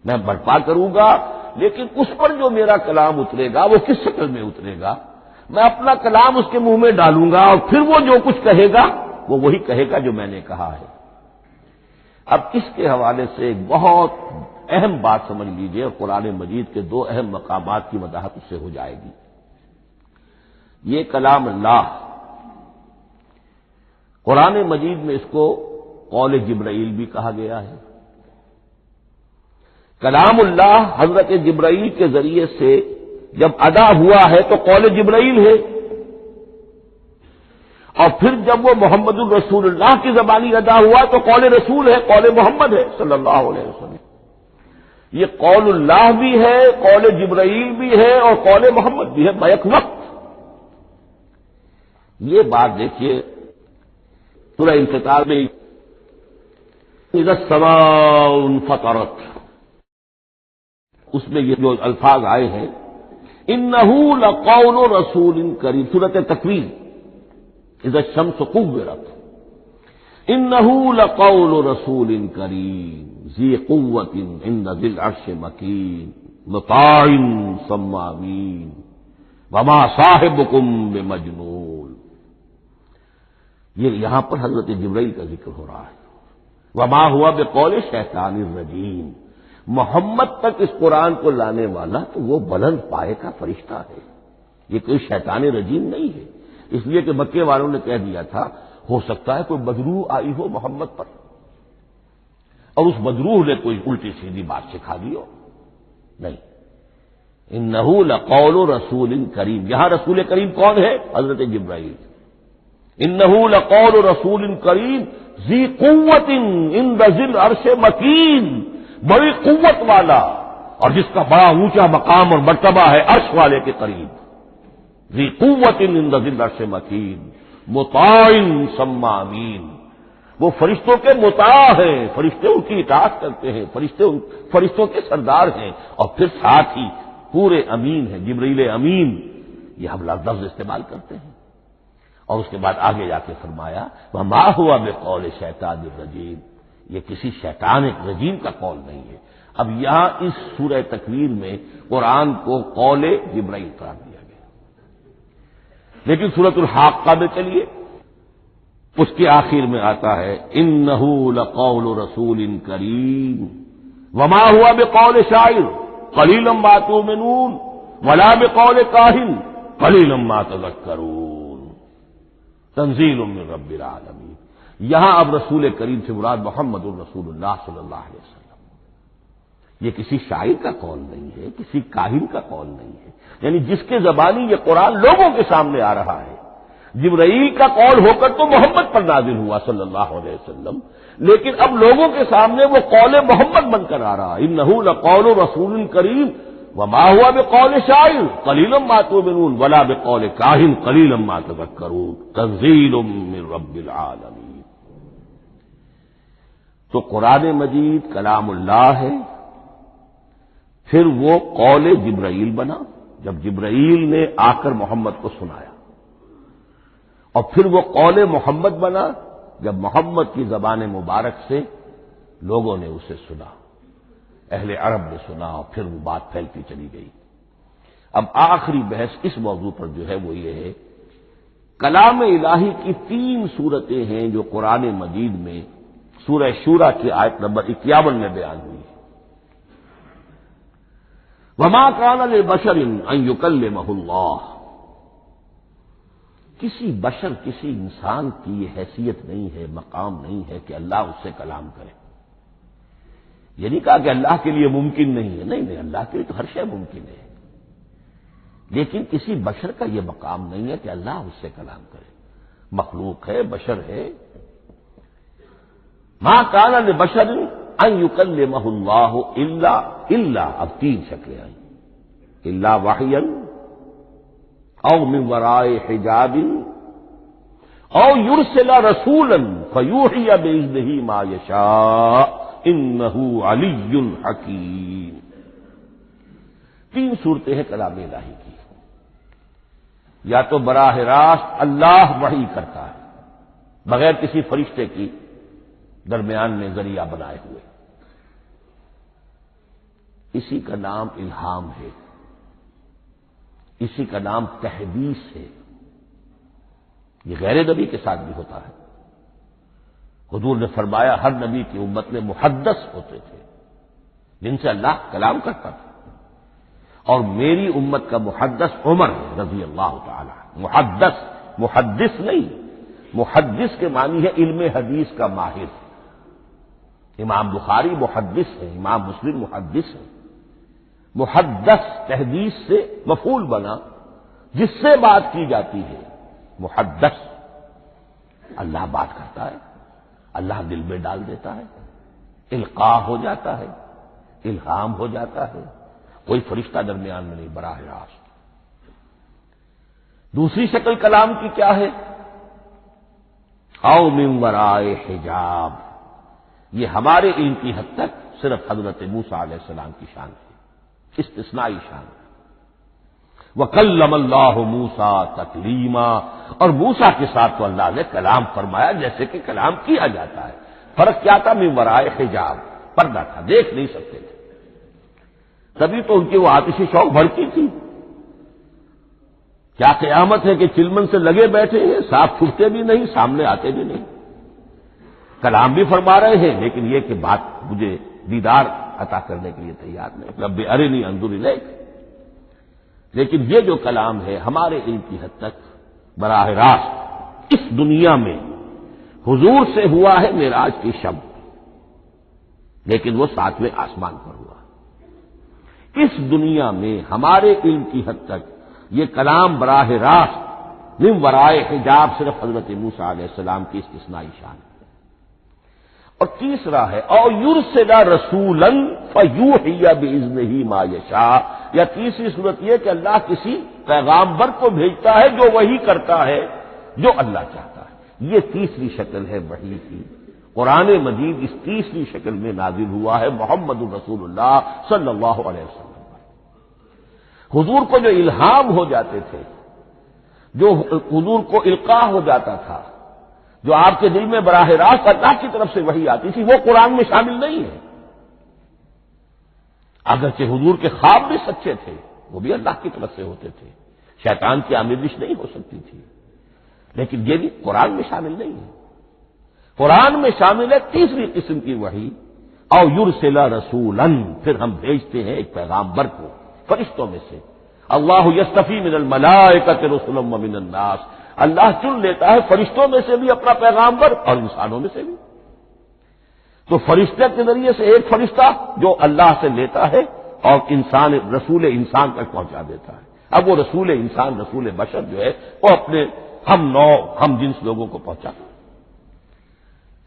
میں برپا کروں گا، لیکن اس پر جو میرا کلام اترے گا وہ کس شکل میں اترے گا؟ میں اپنا کلام اس کے منہ میں ڈالوں گا اور پھر وہ جو کچھ کہے گا وہ وہی کہے گا جو میں نے کہا ہے۔ اب اس کے حوالے سے ایک بہت اہم بات سمجھ لیجئے، اور قرآن مجید کے دو اہم مقامات کی وضاحت اس سے ہو جائے گی۔ یہ کلام اللہ، قرآن مجید میں اس کو قول جبرائیل بھی کہا گیا ہے۔ کلام اللہ حضرت جبرائیل کے ذریعے سے جب ادا ہوا ہے تو قول جبرائیل ہے، اور پھر جب وہ محمد الرسول اللہ کی زبانی ادا ہوا تو قول رسول ہے، قول محمد ہے صلی اللہ علیہ وسلم۔ یہ قول اللہ بھی ہے، قول جبرائیل بھی ہے، اور قول محمد بھی ہے بیک وقت۔ یہ بات دیکھیے سورہ انفطار میں اذا السماء انفطرت، اس میں یہ جو الفاظ آئے ہیں انہ لقول رسول کریم، سورۃ تکویر اذا الشمس كورت، انہ لقول رسول کریم ذی قوت عند ذی العرش مکین مطاع ثم امین وما صاحبکم بمجنون۔ یہ یہاں پر حضرت جبرائیل کا ذکر ہو رہا ہے۔ وما ہوا بقول شیطان الرجیم، محمد تک اس قرآن کو لانے والا تو وہ بلند پائے کا فرشتہ ہے، یہ کوئی شیطان رجیم نہیں ہے۔ اس لیے کہ مکے والوں نے کہہ دیا تھا ہو سکتا ہے کوئی بدروح آئی ہو محمد پر، اور اس بدروح نے کوئی الٹی سیدھی بات سکھا دی ہو، نہیں۔ انہ لقول رسول کریم، یہاں رسول کریم کون ہے؟ حضرت جبرائیل۔ انہ لقول رسول کریم ذی قوت عند ذی العرش مکین، بڑی قوت والا اور جس کا بڑا اونچا مقام اور مرتبہ ہے عرش والے کے قریب۔ ذی قوت عند ذی العرش مکین مطاع ثم امین، وہ فرشتوں کے مطاع ہیں، فرشتے ان کی اطاعت کرتے ہیں، فرشتوں کے سردار ہیں، اور پھر ساتھ ہی پورے امین ہیں، جبرائیل امین، یہ ہم لفظ استعمال کرتے ہیں۔ اور اس کے بعد آگے جا کے فرمایا وما ہوا بقول شیطان الرجیم، یہ کسی شیطان رجیم کا قول نہیں ہے۔ اب یہاں اس سورہ تکویر میں قرآن کو قول جبرائیل قرار دیا گیا، لیکن سورۃ الحاقہ میں چلیے اس کے آخر میں آتا ہے انہ لقول رسول کریم وما ہوا بقول شاعر قلیلا ما تؤمنون ولا بقول کاہن قلیلا ما تذکرون تنزیل من رب العالمین۔ یہاں اب رسول کریم سے مراد محمد الرسول اللہ صلی اللہ علیہ وسلم، یہ کسی شاعر کا قول نہیں ہے، کسی کاہن کا قول نہیں ہے، یعنی جس کے زبانی یہ قرآن لوگوں کے سامنے آ رہا ہے۔ جبرائیل کا قول ہو کر تو محمد پر نازل ہوا صلی اللہ علیہ وسلم، لیکن اب لوگوں کے سامنے وہ قول محمد بن کر آ رہا ہے۔ انہ لقول رسول کریم وما ہوا بقول شاعر قلیلا ما تؤمنون ولا بقول کاہن قلیلا ما تذکرون تنزیل من رب العالمین۔ تو قرآن مجید کلام اللہ ہے، پھر وہ قول جبرائیل بنا جب جبرائیل نے آ کر محمد کو سنایا، اور پھر وہ قول محمد بنا جب محمد کی زبان مبارک سے لوگوں نے اسے سنا، اہل عرب نے سنا، اور پھر وہ بات پھیلتی چلی گئی۔ اب آخری بحث اس موضوع پر جو ہے وہ یہ ہے، کلام الہی کی 3 صورتیں ہیں جو قرآن مجید میں سورہ شورى کی آیت نمبر 51 میں بیان ہوئی ہے۔ وما كان لبشر ان يكلمه اللہ، کسی بشر، کسی انسان کی یہ حیثیت نہیں ہے، مقام نہیں ہے کہ اللہ اس سے کلام کرے۔ یہ نہیں کہا کہ اللہ کے لیے ممکن نہیں ہے، نہیں، اللہ کے لیے تو ہر شے ممکن ہے، لیکن کسی بشر کا یہ مقام نہیں ہے کہ اللہ اس سے کلام کرے۔ مخلوق ہے، بشر ہے۔ ما كان لبشر ان يكلمه اللہ الا اب 3 شکلیں آئیں، الا وحیا او من وراء حجاب او يرسل رسولا فيوحي باذنه ما يشاء انه علی حکیم۔ 3 صورتیں ہیں کلام الہی کی، یا تو براہ راست اللہ وحی کرتا ہے بغیر کسی فرشتے کی درمیان میں ذریعہ بنائے ہوئے، اسی کا نام الہام ہے، اسی کا نام تحدیث ہے۔ یہ غیر نبی کے ساتھ بھی ہوتا ہے، حضور نے فرمایا ہر نبی کی امت میں محدث ہوتے تھے جن سے اللہ کلام کرتا تھا، اور میری امت کا محدث عمر رضی اللہ تعالی محدث، محدث نہیں، محدث کے معنی ہے علم حدیث کا ماہر۔ امام بخاری محدث ہے، امام مسلم محدث ہے۔ محدث تحدیث سے مفعول بنا، جس سے بات کی جاتی ہے، محدث۔ اللہ بات کرتا ہے، اللہ دل میں ڈال دیتا ہے، القاء ہو جاتا ہے، الہام ہو جاتا ہے، کوئی فرشتہ درمیان میں نہیں، براہ راست۔ دوسری شکل کلام کی کیا ہے؟ او من ورائے حجاب، یہ ہمارے علم کی حد تک صرف حضرت موسیٰ علیہ السلام کی شان ہے، استثنائی شان ہے۔ وَكَلَّمَ اللَّهُ مُوسَىٰ تَكْلِيمًا، اور موسیٰ کے ساتھ تو اللہ نے کلام فرمایا جیسے کہ کلام کیا جاتا ہے۔ فرق کیا تھا؟ من ورائے حجاب، پردہ تھا، دیکھ نہیں سکتے تھے، تبھی تو ان کی وہ آتشی شوق بھڑکی تھی۔ کیا قیامت ہے کہ چلمن سے لگے بیٹھے ہیں، ساتھ چھپتے بھی نہیں، سامنے آتے بھی نہیں، کلام بھی فرما رہے ہیں، لیکن یہ کہ بات مجھے دیدار عطا کرنے کے لیے تیار نہیں، رب ارنی انظر الیک۔ لیکن یہ جو کلام ہے ہمارے علم کی حد تک براہ راست اس دنیا میں حضور سے ہوا ہے معراج کی شب، لیکن وہ 7ویں آسمان پر ہوا۔ اس دنیا میں ہمارے علم کی حد تک یہ کلام براہ راست من ورائے حجاب صرف حضرت موسیٰ علیہ السلام کی استثنائی شان ہے۔ اور تیسرا ہے او یرسل رسولا فیوحی باذنہ ما یشاء، یا تیسری صورت یہ کہ اللہ کسی پیغامبر کو بھیجتا ہے جو وہی کرتا ہے جو اللہ چاہتا ہے۔ یہ تیسری شکل ہے وحی کی۔ قرآن مجید اس تیسری شکل میں نازل ہوا ہے محمد رسول اللہ صلی اللہ علیہ وسلم۔ حضور کو جو الہام ہو جاتے تھے، جو حضور کو القاء ہو جاتا تھا، جو آپ کے دل میں براہ راست اللہ کی طرف سے وحی آتی تھی، وہ قرآن میں شامل نہیں ہے۔ اگرچہ حضور کے خواب بھی سچے تھے، وہ بھی اللہ کی طرف سے ہوتے تھے، شیطان کی آمیزش نہیں ہو سکتی تھی، لیکن یہ بھی قرآن میں شامل نہیں ہے۔ قرآن میں شامل ہے تیسری قسم کی وحی، او یرسل رسولا، پھر ہم بھیجتے ہیں ایک پیغامبر کو فرشتوں میں سے۔ اللہ یصطفی من الملائکۃ رسلا ومن الناس، اللہ چن لیتا ہے فرشتوں میں سے بھی اپنا پیغامبر اور انسانوں میں سے بھی۔ تو فرشتے کے ذریعے سے ایک فرشتہ جو اللہ سے لیتا ہے اور انسان رسول انسان تک پہنچا دیتا ہے۔ اب وہ رسول انسان، رسول بشر جو ہے وہ اپنے ہم نوع، ہم جنس لوگوں کو پہنچاتا ہے۔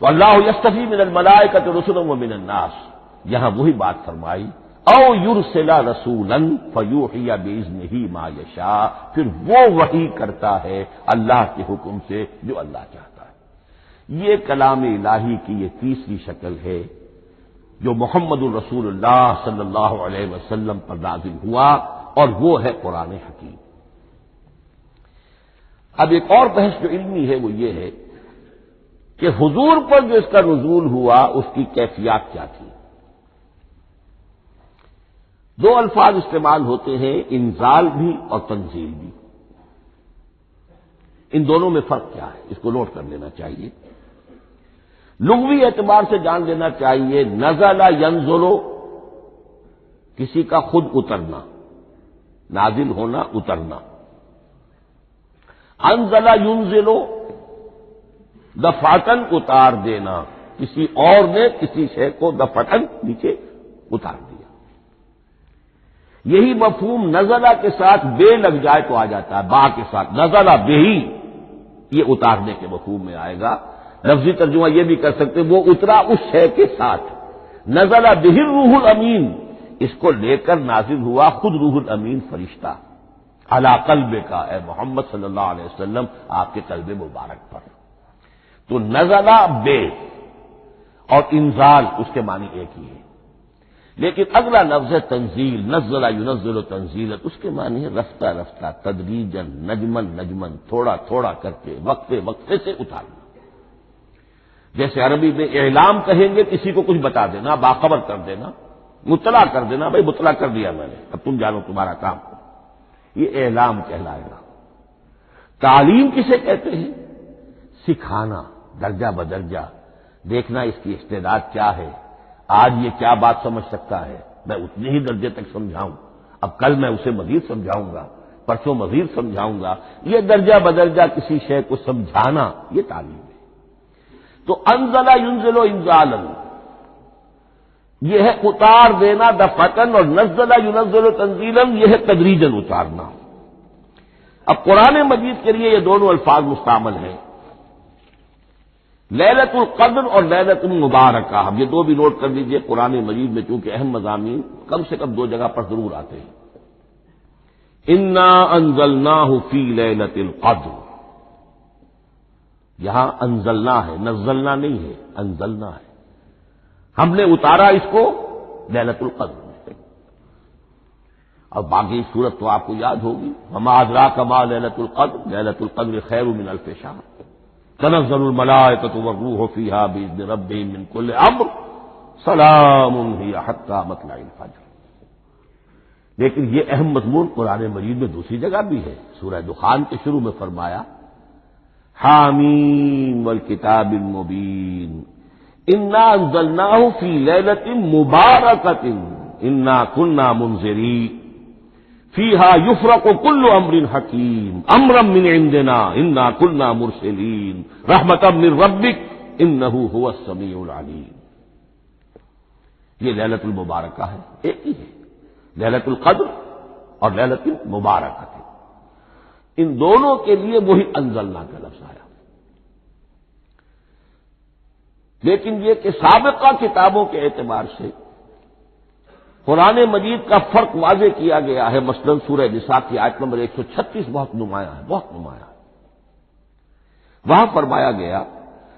تو اللہ یصطفی من الملائکۃ رسلا ومن الناس، یہاں وہی بات فرمائی او یرسل رسولا فیوحی باذنہ ما یشاء، پھر وہ وحی کرتا ہے اللہ کے حکم سے جو اللہ چاہتا ہے۔ یہ کلام الہی کی یہ تیسری شکل ہے جو محمد الرسول اللہ صلی اللہ علیہ وسلم پر نازل ہوا، اور وہ ہے قرآن حکیم۔ اب ایک اور بحث جو علمی ہے وہ یہ ہے کہ حضور پر جو اس کا نزول ہوا اس کی کیفیات کیا تھی۔ دو الفاظ استعمال ہوتے ہیں، انزال بھی اور تنزیل بھی۔ ان دونوں میں فرق کیا ہے اس کو نوٹ کر لینا چاہیے۔ لغوی اعتبار سے جان لینا چاہیے، نزل ینزل، کسی کا خود اترنا، نازل ہونا، اترنا۔ انزل ینزل، دفعتن اتار دینا، کسی اور نے کسی شے کو دفعتن نیچے اتار دیا۔ یہی مفہوم نزلہ کے ساتھ بے لگ جائے تو آ جاتا ہے، با کے ساتھ نزلہ بہی، یہ اتارنے کے مفہوم میں آئے گا۔ لفظی ترجمہ یہ بھی کر سکتے وہ اترا اس شے کے ساتھ۔ نزلہ بہ الروح الامین، اس کو لے کر نازل ہوا خود روح الامین فرشتہ علی قلبک کا، اے محمد صلی اللہ علیہ وسلم آپ کے قلب مبارک پر۔ تو نزلہ بے اور انزال اس کے معنی ایک ہی ہے، لیکن اگلا لفظ ہے تنزیل، نزل ینزل تنزیلا، اس کے معنی ہے رفتہ رفتہ، تدریجاً، نجمن نجمن، تھوڑا تھوڑا کر کے، وقفے وقفے سے اتارنا۔ جیسے عربی میں اعلام کہیں گے کسی کو کچھ بتا دینا، باخبر کر دینا، مطلع کر دینا، بھائی مطلع کر دیا میں نے، اب تم جانو تمہارا کام، یہ اعلام کہلائے گا۔ تعلیم کسے کہتے ہیں؟ سکھانا درجہ بدرجہ، دیکھنا اس کی استعداد کیا ہے، آج یہ کیا بات سمجھ سکتا ہے، میں اتنے ہی درجے تک سمجھاؤں، اب کل میں اسے مزید سمجھاؤں گا، پرسوں مزید سمجھاؤں گا۔ یہ درجہ بدرجہ کسی شے کو سمجھانا یہ تعلیم ہے۔ تو انزل ینزل انزالا، یہ ہے اتار دینا دفعتن، اور نزل ینزل تنزیلا، یہ ہے تدریجاً اتارنا۔ اب قرآن مجید کے لیے یہ دونوں الفاظ مستعمل ہیں، لیلۃ القدر اور لیلۃ المبارکہ۔ اب یہ دو بھی نوٹ کر لیجئے، قرآن مجید میں چونکہ اہم مضامین کم سے کم دو جگہ پر ضرور آتے ہیں۔ انا انزلناہ فی لیلۃ القدر، یہاں انزلنا ہے، نزلنا نہیں ہے، انزلنا ہے، ہم نے اتارا اس کو لیلۃ القدر میں۔ اور باقی صورت تو آپ کو یاد ہوگی، وما ادراک ما لیلۃ القدر، لیلۃ القدر خیر من الف شہر، تنزل الملائکۃ والروح فیہا باذن ربہم من کل امر، سلام ہی حتی مطلع الفجر۔ لیکن یہ اہم مضمون قرآن مجید میں دوسری جگہ بھی ہے، سورہ دخان کے شروع میں فرمایا حامیم والکتاب المبین انا انزلناہ فی لیلۃ مبارکۃ انا کنا منذرین فیہا یفرق کل امر حکیم امرا من عندنا انا کنا مرسلین رحمتا من ربک انہ هو السمیع العلیم۔ یہ لیلۃ المبارکہ ہے، ایک ہی ہے، لیلۃ القدر اور لیلۃ المبارکہ، ان دونوں کے لیے وہی انزلنا کا لفظ آیا۔ لیکن یہ کہ سابقہ کتابوں کے اعتبار سے قرآن مجید کا فرق واضح کیا گیا ہے، مثلا سورہ نساء کی آیت نمبر 136 بہت نمایاں ہے، بہت نمایاں ہے۔ وہاں فرمایا گیا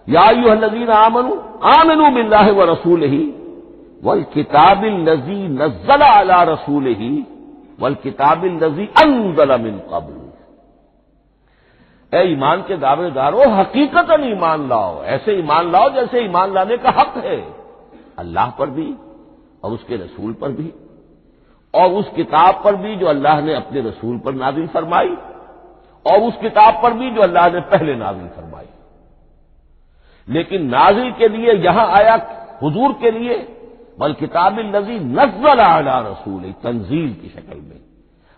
یا ایھا الذین آمنوا آمنوا باللہ ورسولہ والکتاب الذی نزل علی رسولہ والکتاب الذی انزل من قبل، اے ایمان کے دعوے دارو حقیقتاً ایمان لاؤ، ایسے ایمان لاؤ جیسے ایمان لانے کا حق ہے، اللہ پر بھی اور اس کے رسول پر بھی، اور اس کتاب پر بھی جو اللہ نے اپنے رسول پر نازل فرمائی، اور اس کتاب پر بھی جو اللہ نے پہلے نازل فرمائی۔ لیکن نازل کے لیے یہاں آیا حضور کے لیے والکتاب الذی نزل علی رسول، تنزیل کی شکل میں،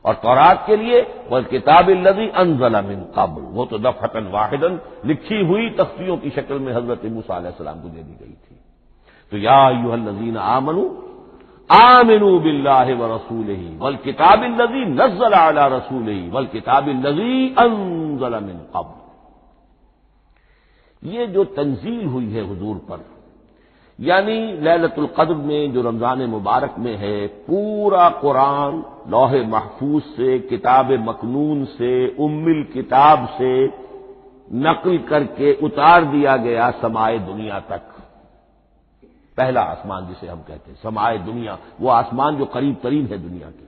اور تورات کے لیے والکتاب الذی انزل من قبل، وہ تو دفعۃ واحدا لکھی ہوئی تختیوں کی شکل میں حضرت موسیٰ علیہ السلام کو دے دی گئی تھی۔ تو یا ایھا الذین آمنوا آمنوا باللہ ورسولہ والکتاب الذی نزل علی رسولہ والکتاب الذی انزل من قبل۔ یہ جو تنزیل ہوئی ہے حضور پر، یعنی لیلۃ القدر میں جو رمضان مبارک میں ہے، پورا قرآن لوح محفوظ سے، کتاب مکنون سے، ام الکتاب سے نقل کر کے اتار دیا گیا سمائے دنیا تک، پہلا آسمان جسے ہم کہتے ہیں سمائے دنیا، وہ آسمان جو قریب ترین ہے دنیا کے،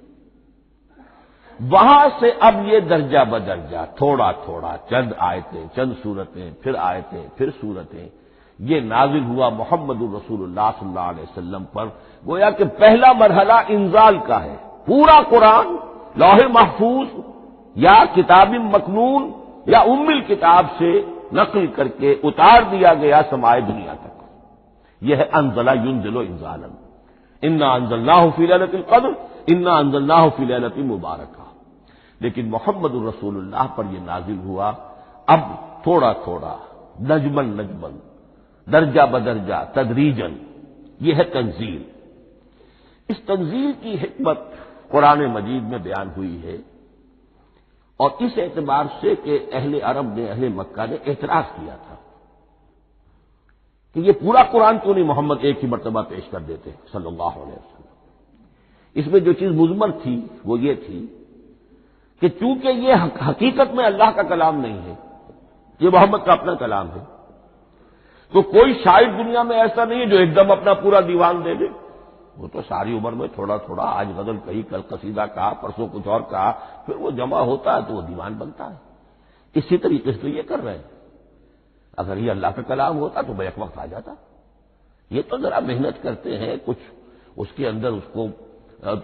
وہاں سے اب یہ درجہ بدرجہ تھوڑا تھوڑا چند آیتیں، چند سورتیں، پھر آیتیں، پھر سورتیں، یہ نازل ہوا محمد الرسول اللہ صلی اللہ علیہ وسلم پر۔ گویا کہ پہلا مرحلہ انزال کا ہے، پورا قرآن لوح محفوظ یا کتاب مکنون یا ام الکتاب سے نقل کر کے اتار دیا گیا سمائے دنیا تک۔ یہ ہے انزل ینزل انزالا، انا انزلناہ فی لیلۃ القدر انا انزلناہ فی لیلۃ مبارکہ۔ لیکن محمد الرسول اللہ پر یہ نازل ہوا اب تھوڑا تھوڑا، نجمن نجمن، درجہ بدرجہ، تدریجن، یہ ہے تنزیل۔ اس تنزیل کی حکمت قرآن مجید میں بیان ہوئی ہے، اور اس اعتبار سے کہ اہل عرب نے، اہل مکہ نے اعتراض کیا تھا کہ یہ پورا قرآن کیوں نہیں محمد ایک ہی مرتبہ پیش کر دیتے صلی اللہ علیہ وسلم۔ اس میں جو چیز مضمر تھی وہ یہ تھی کہ چونکہ یہ حقیقت میں اللہ کا کلام نہیں ہے، یہ محمد کا اپنا کلام ہے، تو کوئی شاعر دنیا میں ایسا نہیں ہے جو ایک دم اپنا پورا دیوان دے دے، وہ تو ساری عمر میں تھوڑا تھوڑا، آج غزل کہی، کل قصیدہ کہا، پرسوں کچھ اور کہا، پھر وہ جمع ہوتا ہے تو وہ دیوان بنتا ہے۔ اسی طریقے سے تو یہ کر رہے ہیں، اگر یہ اللہ کا کلام ہوتا تو بیک وقت آ جاتا۔ یہ تو ذرا محنت کرتے ہیں، کچھ اس کے اندر اس کو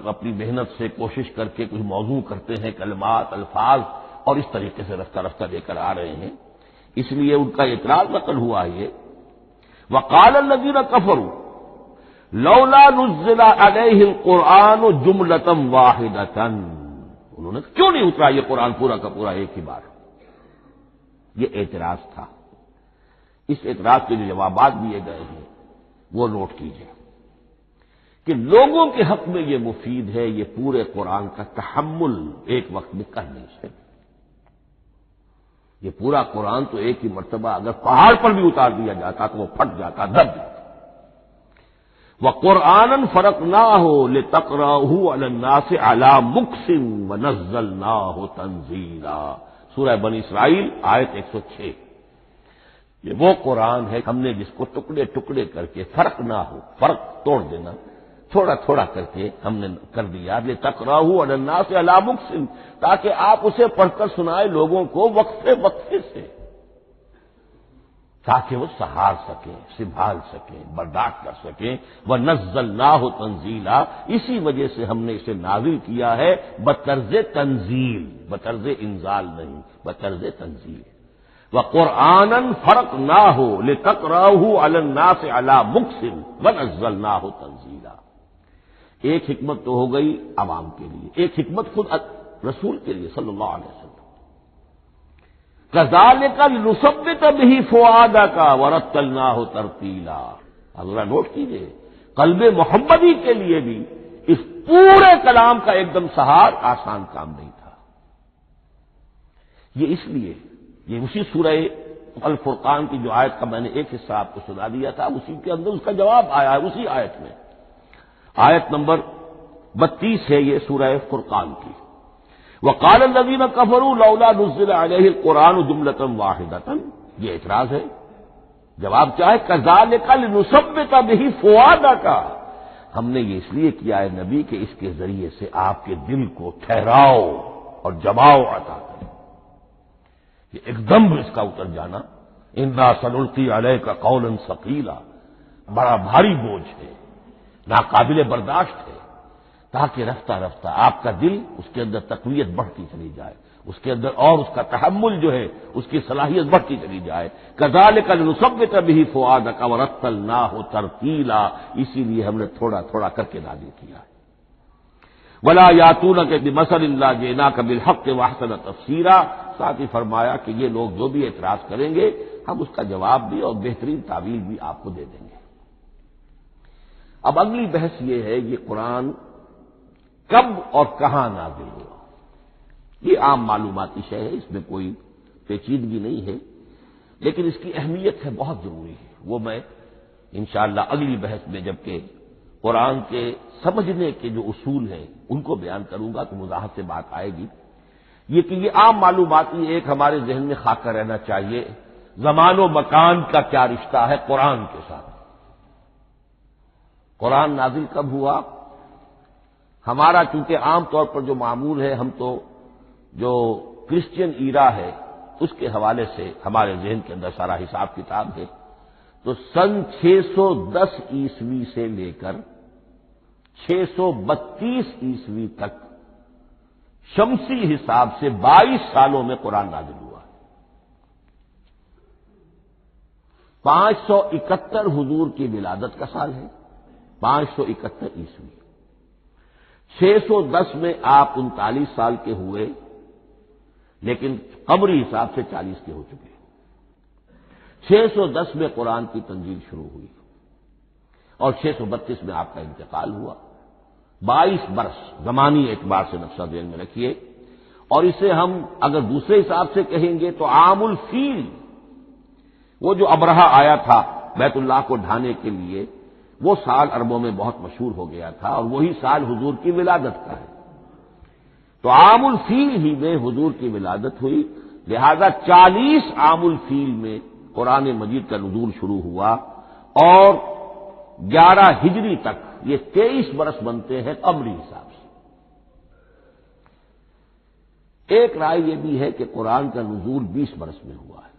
اپنی محنت سے کوشش کر کے کچھ موضوع کرتے ہیں، کلمات، الفاظ، اور اس طریقے سے رفتہ رفتہ لے کر آ رہے ہیں، اس لیے ان کا اعتراض نقل ہوا یہ۔ وقال الذین کفروا لولا نزل علیہ القرآن جملۃ واحدۃ، انہوں نے کیوں نہیں اترا یہ قرآن پورا کا پورا ایک ہی بار؟ یہ اعتراض تھا۔ اس اعتراض کے جو جوابات دیے گئے ہیں وہ نوٹ کیجیے کہ لوگوں کے حق میں یہ مفید ہے، یہ پورے قرآن کا تحمل ایک وقت میں کر نہیں سکتے۔ یہ پورا قرآن تو ایک ہی مرتبہ اگر پہاڑ پر بھی اتار دیا جاتا تو وہ پھٹ جاتا، دب جاتا۔ وَقُرْآنًا فَرَقْنَاهُ لِتَقْرَأَهُ عَلَى النَّاسِ عَلَى مُكْثٍ وَنَزَّلْنَاهُ تَنزِيلًا، سورہ بنی اسرائیل آیت 106۔ یہ وہ قرآن ہے ہم نے جس کو ٹکڑے ٹکڑے کر کے فرق نہ ہو، فرق توڑ دینا، تھوڑا تھوڑا کر کے ہم نے کر دیا، لِتَقْرَأَهُ عَلَى النَّاسِ عَلَى مُكْثٍ، تاکہ آپ اسے پڑھ کر سنائے لوگوں کو وقفے وقفے سے، تاکہ وہ سہار سکیں، سنبھال سکیں، برداشت کر سکیں۔ وَنَزَّلْنَاهُ تَنزِيلًا، اسی وجہ سے ہم نے اسے نازل کیا ہے بطرز تنزیل، بطرز انزال نہیں، بطرز تنزیل۔ وَقُرْآنًا فَرَقْنَاهُ لِتَقْرَأَهُ عَلَى النَّاسِ عَلَى مُكْثٍ وَنَزَّلْنَاهُ تَنزِيلًا۔ ایک حکمت تو ہو گئی عوام کے لیے، ایک حکمت خود رسول کے لیے صلی اللہ علیہ وسلم۔ كَذَلِكَ لِنُثَبِّتَ بِهِ فُؤَادَكَ وَرَتَّلْنَاهُ تَرْتِيلًا، ذرا نوٹ کیجیے، قلب محمدی کے لیے بھی اس پورے کلام کا ایک دم سہار آسان کام نہیں تھا۔ یہ اس لیے، یہ اسی سورہ الفرقان کی جو آیت کا میں نے ایک حصہ آپ کو سنا دیا تھا، اسی کے اندر اس کا جواب آیا ہے، اسی آیت میں، آیت نمبر 32 ہے یہ سورہ فرقان کی۔ وقال الذین کفروا لولا نزل علیہ القرآن جملۃ واحدۃ، یہ اعتراض ہے۔ جواب کیا ہے؟ کذالک لنثبت بہ فؤادک، ہم نے یہ اس لیے کیا ہے نبی کہ اس کے ذریعے سے آپ کے دل کو ٹھہراؤ اور جماؤ عطا کریں، یہ ایک دم اس کا اتر جانا۔ انا سنلقی علیک قولا ثقیلا، بڑا بھاری بوجھ ہے، ناقابل برداشت ہے، تاکہ رفتہ رفتہ آپ کا دل، اس کے اندر تقویت بڑھتی چلی جائے، اس کے اندر اور اس کا تحمل جو ہے اس کی صلاحیت بڑھتی چلی جائے۔ کذالک لنثبت بہ فؤادک ورتلناہ ترتیلا، اسی لیے ہم نے تھوڑا تھوڑا کر کے نازل کیا ہے۔ ولا یاتونک بمثل الا جئناک بالحق واحسن تفسیرا، ساتھ ہی فرمایا کہ یہ لوگ جو بھی اعتراض کریں گے ہم اس کا جواب بھی اور بہترین تعویل بھی آپ کو دے دیں گے۔ اب اگلی بحث یہ ہے یہ قرآن کب اور کہاں نازل ہوا؟ یہ عام معلوماتی شے ہے، اس میں کوئی پیچیدگی نہیں ہے، لیکن اس کی اہمیت ہے، بہت ضروری ہے، وہ میں انشاءاللہ اگلی بحث میں جبکہ قرآن کے سمجھنے کے جو اصول ہیں ان کو بیان کروں گا تو وضاحت سے بات آئے گی۔ یہ کہ یہ عام معلوماتی ایک ہمارے ذہن میں خاکہ رہنا چاہیے، زمان و مکان کا کیا رشتہ ہے قرآن کے ساتھ۔ قرآن نازل کب ہوا؟ ہمارا چونکہ عام طور پر جو معمول ہے، ہم تو جو کرسچین ایرا ہے اس کے حوالے سے ہمارے ذہن کے اندر سارا حساب کتاب ہے، تو سن 610 عیسوی سے لے کر 632 عیسوی تک شمسی حساب سے 22 سالوں میں قرآن نازل ہوا ہے۔ 571 حضور کی ولادت کا سال ہے، 571 عیسوی۔ 610 میں آپ 39 سال کے ہوئے، لیکن قمری حساب سے 40 کے ہو چکے۔ 610 میں قرآن کی تنزیل شروع ہوئی اور 632 میں آپ کا انتقال ہوا۔ 22 برس زمانی اعتبار سے نقشہ ذہن میں رکھیے، اور اسے ہم اگر دوسرے حساب سے کہیں گے تو عام الفیل، وہ جو ابرہہ آیا تھا بیت اللہ کو ڈھانے کے لیے، وہ سال عربوں میں بہت مشہور ہو گیا تھا، اور وہی سال حضور کی ولادت کا ہے۔ تو عام الفیل ہی میں حضور کی ولادت ہوئی، لہذا 40 عام الفیل میں قرآن مجید کا نزول شروع ہوا، اور 11 ہجری تک یہ 23 برس بنتے ہیں قمری حساب سے۔ ایک رائے یہ بھی ہے کہ قرآن کا نزول 20 برس میں ہوا ہے،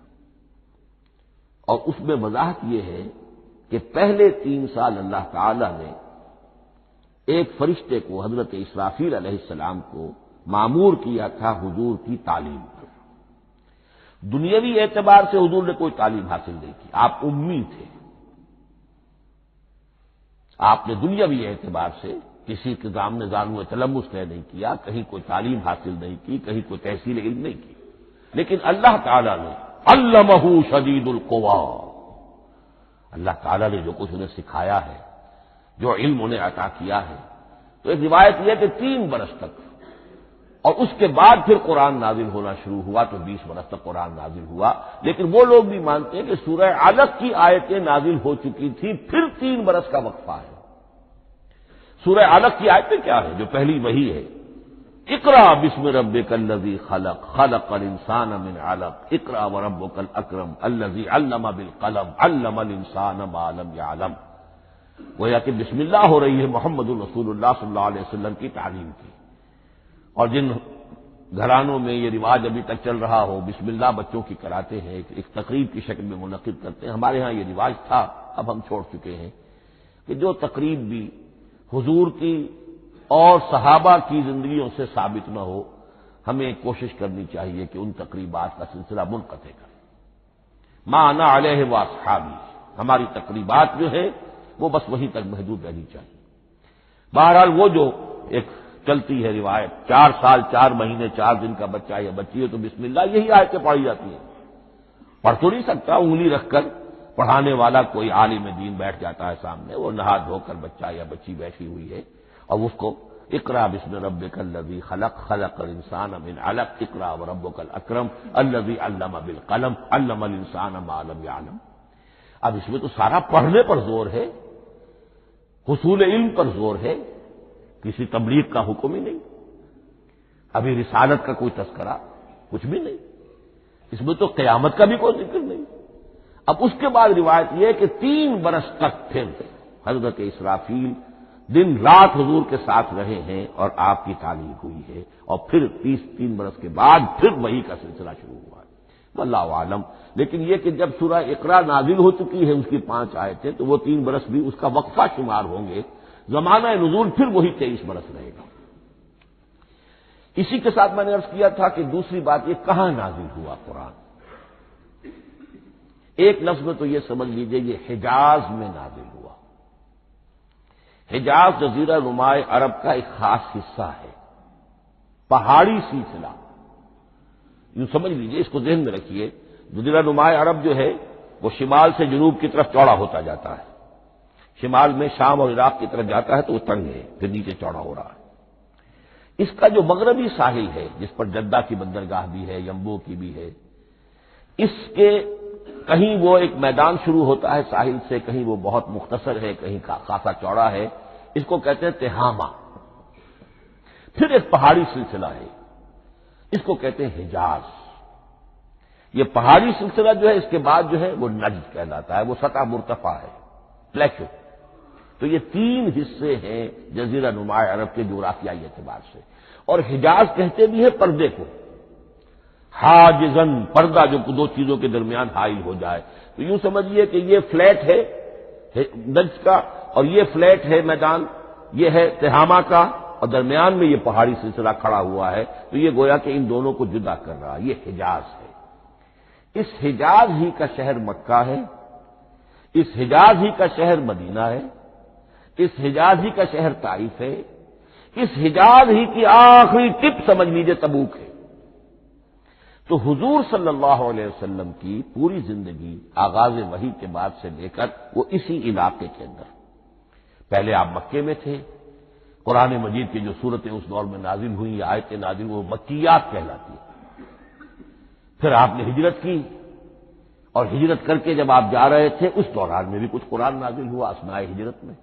اور اس میں وضاحت یہ ہے کہ پہلے 3 سال اللہ تعالی نے ایک فرشتے کو، حضرت اسرافیل علیہ السلام کو مامور کیا تھا حضور کی تعلیم پر۔ دنیاوی اعتبار سے حضور نے کوئی تعلیم حاصل نہیں کی، آپ امی تھے، آپ نے دنیاوی اعتبار سے کسی کے سامنے زانو تلمس طے نہیں کیا، کہیں کوئی تعلیم حاصل نہیں کی، کہیں کوئی تحصیل علم نہیں کی، لیکن اللہ تعالیٰ نے علمہ شدید القوا، اللہ تعالیٰ نے جو کچھ انہیں سکھایا ہے، جو علم انہیں عطا کیا ہے، تو ایک روایت یہ ہے کہ 3 برس تک، اور اس کے بعد پھر قرآن نازل ہونا شروع ہوا تو 20 برس تک قرآن نازل ہوا، لیکن وہ لوگ بھی مانتے ہیں کہ سورہ علق کی آیتیں نازل ہو چکی تھی، پھر 3 برس کا وقفہ ہے۔ سورہ علق کی آیتیں کیا ہے؟ جو پہلی وحی ہے، اقرا بسم ربک الذی خلق خلق الانسان من علق اقرا وربک الاکرم الذی علم بالقلم علم الانسان ما لم یعلم، گویا کہ بسم اللہ ہو رہی ہے محمد رسول اللہ صلی اللہ علیہ وسلم کی تعلیم کی، اور جن گھرانوں میں یہ رواج ابھی تک چل رہا ہو، بسم اللہ بچوں کی کراتے ہیں، ایک تقریب کی شکل میں منعقد کرتے ہیں، ہمارے ہاں یہ رواج تھا، اب ہم چھوڑ چکے ہیں، کہ جو تقریب بھی حضور کی اور صحابہ کی زندگیوں سے ثابت نہ ہو، ہمیں کوشش کرنی چاہیے کہ ان تقریبات کا سلسلہ منقطع کریں۔ ما انا علیہ واصحابی، ہماری تقریبات جو ہے وہ بس وہیں تک محدود رہنی چاہیے۔ بہرحال وہ جو ایک چلتی ہے روایت، 4 سال 4 مہینے 4 دن کا بچہ یا بچی ہے تو بسم اللہ یہی آیتیں پڑھی جاتی ہیں، پڑھ تو نہیں سکتا، انگلی رکھ کر پڑھانے والا کوئی عالم دین بیٹھ جاتا ہے سامنے، وہ نہا دھو کر بچہ یا بچی بیٹھی ہوئی ہے اور اس کو اقرا بسم ربک الذی خلق خلق الانسان من علق اقرا وربک الاکرم الذی علم بالقلم علم الانسان ما لم یعلم۔ اب اس میں تو سارا پڑھنے پر زور ہے، حصول علم پر زور ہے، کسی تبلیغ کا حکم ہی نہیں، ابھی رسالت کا کوئی تذکرہ کچھ بھی نہیں، اس میں تو قیامت کا بھی کوئی ذکر نہیں۔ اب اس کے بعد روایت یہ ہے کہ 3 برس تک پھر حضرت اسرافیل دن رات حضور کے ساتھ رہے ہیں اور آپ کی تعلیم ہوئی ہے، اور پھر 3 برس کے بعد پھر وحی کا سلسلہ شروع ہوا ہے، واللہ عالم۔ لیکن یہ کہ جب سورہ اقرا نازل ہو چکی ہے، اس کی 5 آیتیں، تو وہ 3 برس بھی اس کا وقفہ شمار ہوں گے، زمانہ نزول پھر وہی 23 برس رہے گا۔ اسی کے ساتھ میں نے عرض کیا تھا کہ دوسری بات یہ کہاں نازل ہوا قرآن، ایک لفظ میں تو یہ سمجھ لیجئے یہ حجاز میں نازل ہوا۔ حجاز جزیرہ نمائے عرب کا ایک خاص حصہ ہے، پہاڑی سلسلہ، یوں سمجھ لیجئے، اس کو ذہن میں رکھیے، جزیرہ نمائے عرب جو ہے وہ شمال سے جنوب کی طرف چوڑا ہوتا جاتا ہے، شمال میں شام اور عراق کی طرف جاتا ہے تو وہ تنگ ہے، پھر نیچے چوڑا ہو رہا ہے۔ اس کا جو مغربی ساحل ہے جس پر جدہ کی بندرگاہ بھی ہے، یمبو کی بھی ہے، اس کے کہیں وہ ایک میدان شروع ہوتا ہے ساحل سے، کہیں وہ بہت مختصر ہے، کہیں خاصا چوڑا ہے، اس کو کہتے ہیں تہامہ۔ پھر ایک پہاڑی سلسلہ ہے، اس کو کہتے ہیں حجاز۔ یہ پہاڑی سلسلہ جو ہے اس کے بعد جو ہے وہ نجد کہلاتا ہے، وہ سطح مرتفع ہے، پلیٹو۔ تو یہ 3 حصے ہیں جزیرہ نمائے عرب کے جغرافیائی اعتبار سے، اور حجاز کہتے بھی ہیں پردے کو، حاجزن، پردہ جو 2 چیزوں کے درمیان حائل ہو جائے، تو یوں سمجھیے کہ یہ فلیٹ ہے نجد کا، اور یہ فلیٹ ہے میدان، یہ ہے تہامہ کا، اور درمیان میں یہ پہاڑی سلسلہ کھڑا ہوا ہے، تو یہ گویا کہ ان دونوں کو جدا کر رہا ہے، یہ حجاز ہے۔ اس حجاز ہی کا شہر مکہ ہے، اس حجاز ہی کا شہر مدینہ ہے، اس حجاز ہی کا شہر طائف ہے، اس حجاز ہی کی آخری ٹپ سمجھ لیجیے تبوک ہے۔ تو حضور صلی اللہ علیہ وسلم کی پوری زندگی آغاز وحی کے بعد سے لے کر وہ اسی علاقے کے اندر، پہلے آپ مکے میں تھے، قرآن مجید کی جو صورتیں اس دور میں نازل ہوئی، آیتیں نازل وہ مکیات کہلاتی ہیں۔ پھر آپ نے ہجرت کی، اور ہجرت کر کے جب آپ جا رہے تھے اس دوران میں بھی کچھ قرآن نازل ہوا اثناء ہجرت میں۔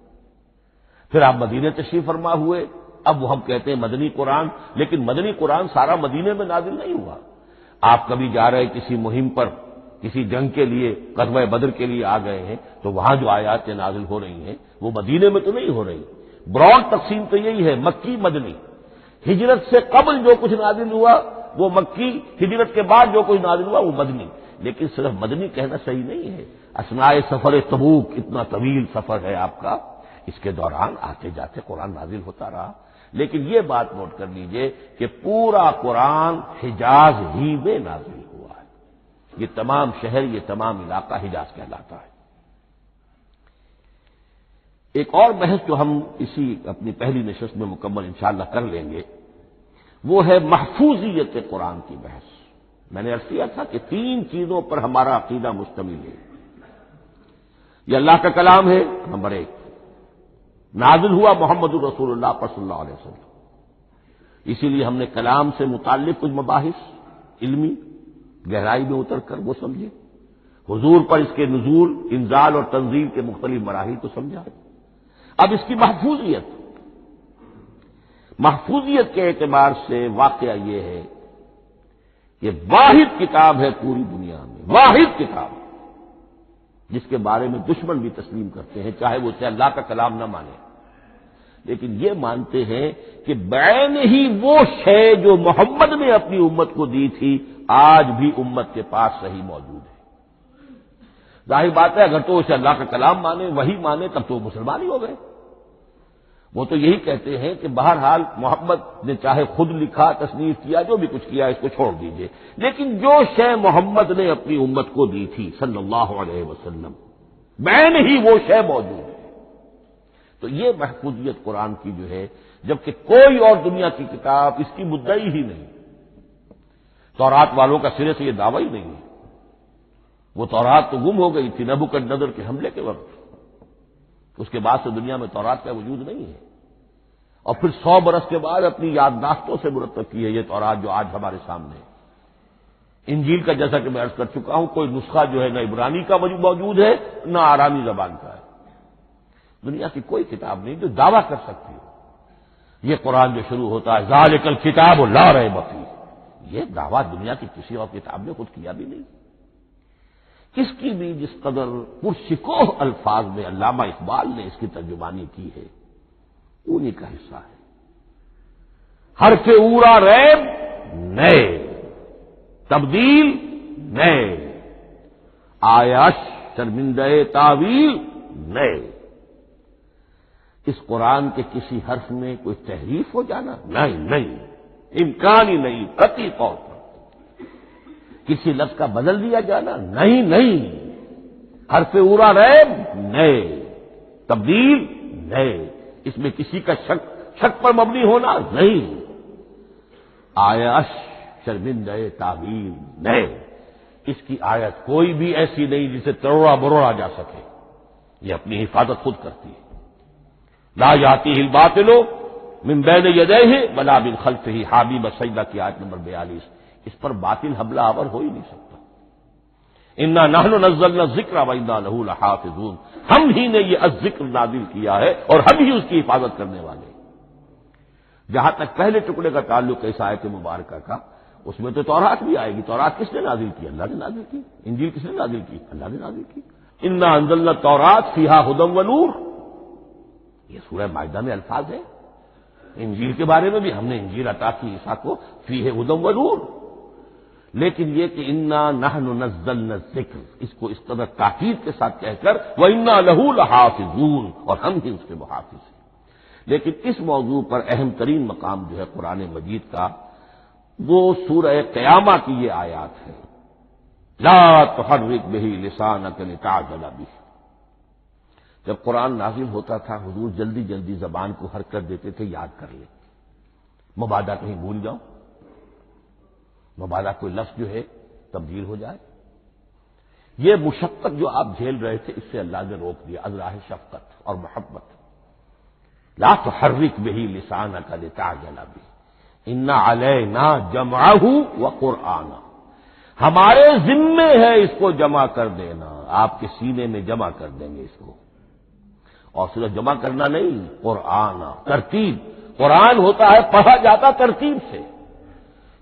پھر آپ مدینے تشریف فرما ہوئے، اب وہ ہم کہتے ہیں مدنی قرآن، لیکن مدنی قرآن سارا مدینے میں نازل نہیں ہوا۔ آپ کبھی جا رہے کسی مہم پر، کسی جنگ کے لیے، غزوہ بدر کے لیے آ گئے ہیں، تو وہاں جو آیات نازل ہو رہی ہیں وہ مدینے میں تو نہیں ہو رہی۔ براڈ تقسیم تو یہی ہے، مکی مدنی۔ ہجرت سے قبل جو کچھ نازل ہوا وہ مکی، ہجرت کے بعد جو کچھ نازل ہوا وہ مدنی۔ لیکن صرف مدنی کہنا صحیح نہیں ہے، اثناء سفر تبوک، اتنا طویل سفر ہے آپ کا، اس کے دوران آتے جاتے قرآن نازل ہوتا رہا۔ لیکن یہ بات نوٹ کر لیجئے کہ پورا قرآن حجاز ہی میں نازل ہوا ہے، یہ تمام شہر، یہ تمام علاقہ حجاز کہلاتا ہے۔ ایک اور بحث جو ہم اسی اپنی پہلی نشست میں مکمل انشاءاللہ کر لیں گے وہ ہے محفوظیت قرآن کی بحث۔ میں نے عرض کیا تھا کہ 3 چیزوں پر ہمارا عقیدہ مشتمل ہے۔ یہ اللہ کا کلام ہے، نمبر 1، نازل ہوا محمد الرسول اللہ پر صلی اللہ علیہ وسلم، اسی لیے ہم نے کلام سے متعلق کچھ مباحث علمی گہرائی میں اتر کر وہ سمجھے، حضور پر اس کے نزول، انزال اور تنزیل کے مختلف مراحل کو سمجھا۔ اب اس کی محفوظیت کے اعتبار سے واقعہ یہ ہے کہ واحد کتاب ہے پوری دنیا میں، واحد کتاب جس کے بارے میں دشمن بھی تسلیم کرتے ہیں، چاہے وہ اسے اللہ کا کلام نہ مانے، لیکن یہ مانتے ہیں کہ بعین ہی وہ شے جو محمد نے اپنی امت کو دی تھی آج بھی امت کے پاس صحیح موجود ہے۔ ظاہر بات ہے اگر تو اسے اللہ کا کلام مانے، وہی مانے، تب تو مسلمان ہی ہو گئے۔ وہ تو یہی کہتے ہیں کہ بہرحال محمد نے چاہے خود لکھا، تصنیف کیا، جو بھی کچھ کیا اس کو چھوڑ دیجئے، لیکن جو شے محمد نے اپنی امت کو دی تھی صلی اللہ علیہ وسلم بعین ہی وہ شے موجود ہے۔ تو یہ محفوظیت قرآن کی جو ہے، جبکہ کوئی اور دنیا کی کتاب اس کی مدعی ہی نہیں، تورات والوں کا سرے سے یہ دعویٰ ہی نہیں ہے۔ وہ تورات تو گم ہو گئی تھی نبوکدنضر کے حملے کے وقت، اس کے بعد سے دنیا میں تورات کا وجود نہیں ہے، اور پھر 100 برس کے بعد اپنی یادداشتوں سے مرتب کی ہے یہ تورات جو آج ہمارے سامنے ہے۔ انجیل کا جیسا کہ میں عرض کر چکا ہوں کوئی نسخہ جو ہے نہ عبرانی کا موجود ہے نہ آرامی زبان کا ہے، دنیا کی کوئی کتاب نہیں جو دعویٰ کر سکتی ہو۔ یہ قرآن جو شروع ہوتا ہے ذالک الکتاب لا ریب فیہ، یہ دعویٰ دنیا کی کسی اور کتاب نے خود کیا بھی نہیں۔ کس کی بھی جس قدر پرشکوہ الفاظ میں علامہ اقبال نے اس کی ترجمانی کی ہے انہی کا حصہ ہے۔ حرف اورا ریب نئے، تبدیل نئے، آیش شرمندہ تعویل نئے۔ اس قرآن کے کسی حرف میں کوئی تحریف ہو جانا نہیں، امکان ہی نہیں، قطعی طور پر۔ کسی لفظ کا بدل دیا جانا نہیں، حرف اورا ریب نئے، تبدیل نئے، اس میں کسی کا شک پر مبنی ہونا نہیں، آیش شرمندہ تعویل نئے۔ اس کی آیت کوئی بھی ایسی نہیں جسے تروڑا مروڑا جا سکے، یہ اپنی حفاظت خود کرتی ہے۔ لا یاتیہ الباطل من بین یدیہ ولا من خلفہ، حامیم السجدہ کی آیت نمبر 42۔ اس پر باطل حملہ آور ہو ہی نہیں سکتا۔ انا نحن نزلنا الذکر وانا لہ لحافظون، ہم ہی نے یہ الذکر نازل کیا ہے اور ہم ہی اس کی حفاظت کرنے والے ہیں۔ جہاں تک پہلے ٹکڑے کا تعلق ہے اس آیت مبارکہ کا، اس میں تو تورات بھی آئے گی۔ تورات کس نے نازل کی؟ اللہ نے نازل کی۔ انجیل کس نے نازل کی؟ اللہ نے نازل کی۔ انا انزلنا التوراۃ فیہا ھدی ونور، یہ سورہ مائدہ میں الفاظ ہیں۔ انجیل کے بارے میں بھی ہم نے انجیل عطا کی عیسیٰ کو، فیہ ھدی ونور۔ لیکن یہ کہ انا نحن نزلنا الذکر، اس کو اس قدر تاکید کے ساتھ کہہ کر وانا لہ لحافظون، اور ہم ہی اس کے محافظ ہیں۔ لیکن اس موضوع پر اہم ترین مقام جو ہے قرآن مجید کا وہ سورہ قیامہ کی یہ آیات ہے، لا تحرک بہ لسانک لتعجل بہ۔ جب قرآن نازل ہوتا تھا حضور جلدی جلدی زبان کو حرکت دیتے تھے، یاد کر لیں، مبادا کہیں بھول جاؤ، مبادا کوئی لفظ جو ہے تبدیل ہو جائے۔ یہ مشقت جو آپ جھیل رہے تھے اس سے اللہ نے روک دیا، از راہ شفقت اور محبت۔ لا تحرک بہ لسانک لتعجل بہ ان علینا جمعہ وقرآنہ، ہمارے ذمے ہے اس کو جمع کر دینا، آپ کے سینے میں جمع کر دیں گے اس کو۔ اور صرف جمع کرنا نہیں، قرآن ترتیب، قرآن ہوتا ہے پڑھا جاتا ترتیب سے،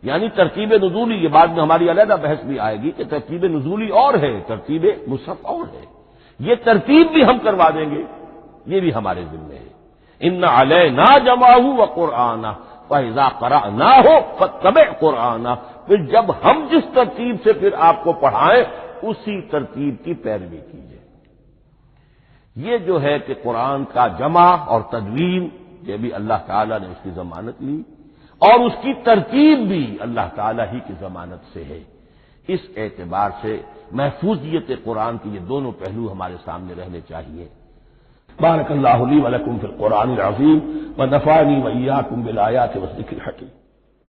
یعنی ترتیب نزولی، یہ بعد میں ہماری علیحدہ بحث بھی آئے گی کہ ترتیب نزولی اور ہے، ترتیب مصحف اور ہے، یہ ترتیب بھی ہم کروا دیں گے، یہ بھی ہمارے ذمے ہے۔ ان علینا جمعہ وقرآنہ فاذا قرأناہ فاتبع قرآنہ، پھر جب ہم جس ترتیب سے پھر آپ کو پڑھائیں اسی ترتیب کی پیروی کیجیے۔ یہ جو ہے کہ قرآن کا جمع اور تدوین، یہ بھی اللہ تعالیٰ نے اس کی ضمانت لی، اور اس کی ترتیب بھی اللہ تعالیٰ ہی کی ضمانت سے ہے۔ اس اعتبار سے محفوظیت قرآن کے یہ دونوں پہلو ہمارے سامنے رہنے چاہیے۔ بارک اللہ لی ولکم فی القرآن العظیم ونفعنی وإیاکم بالآیات والذکر الحکیم۔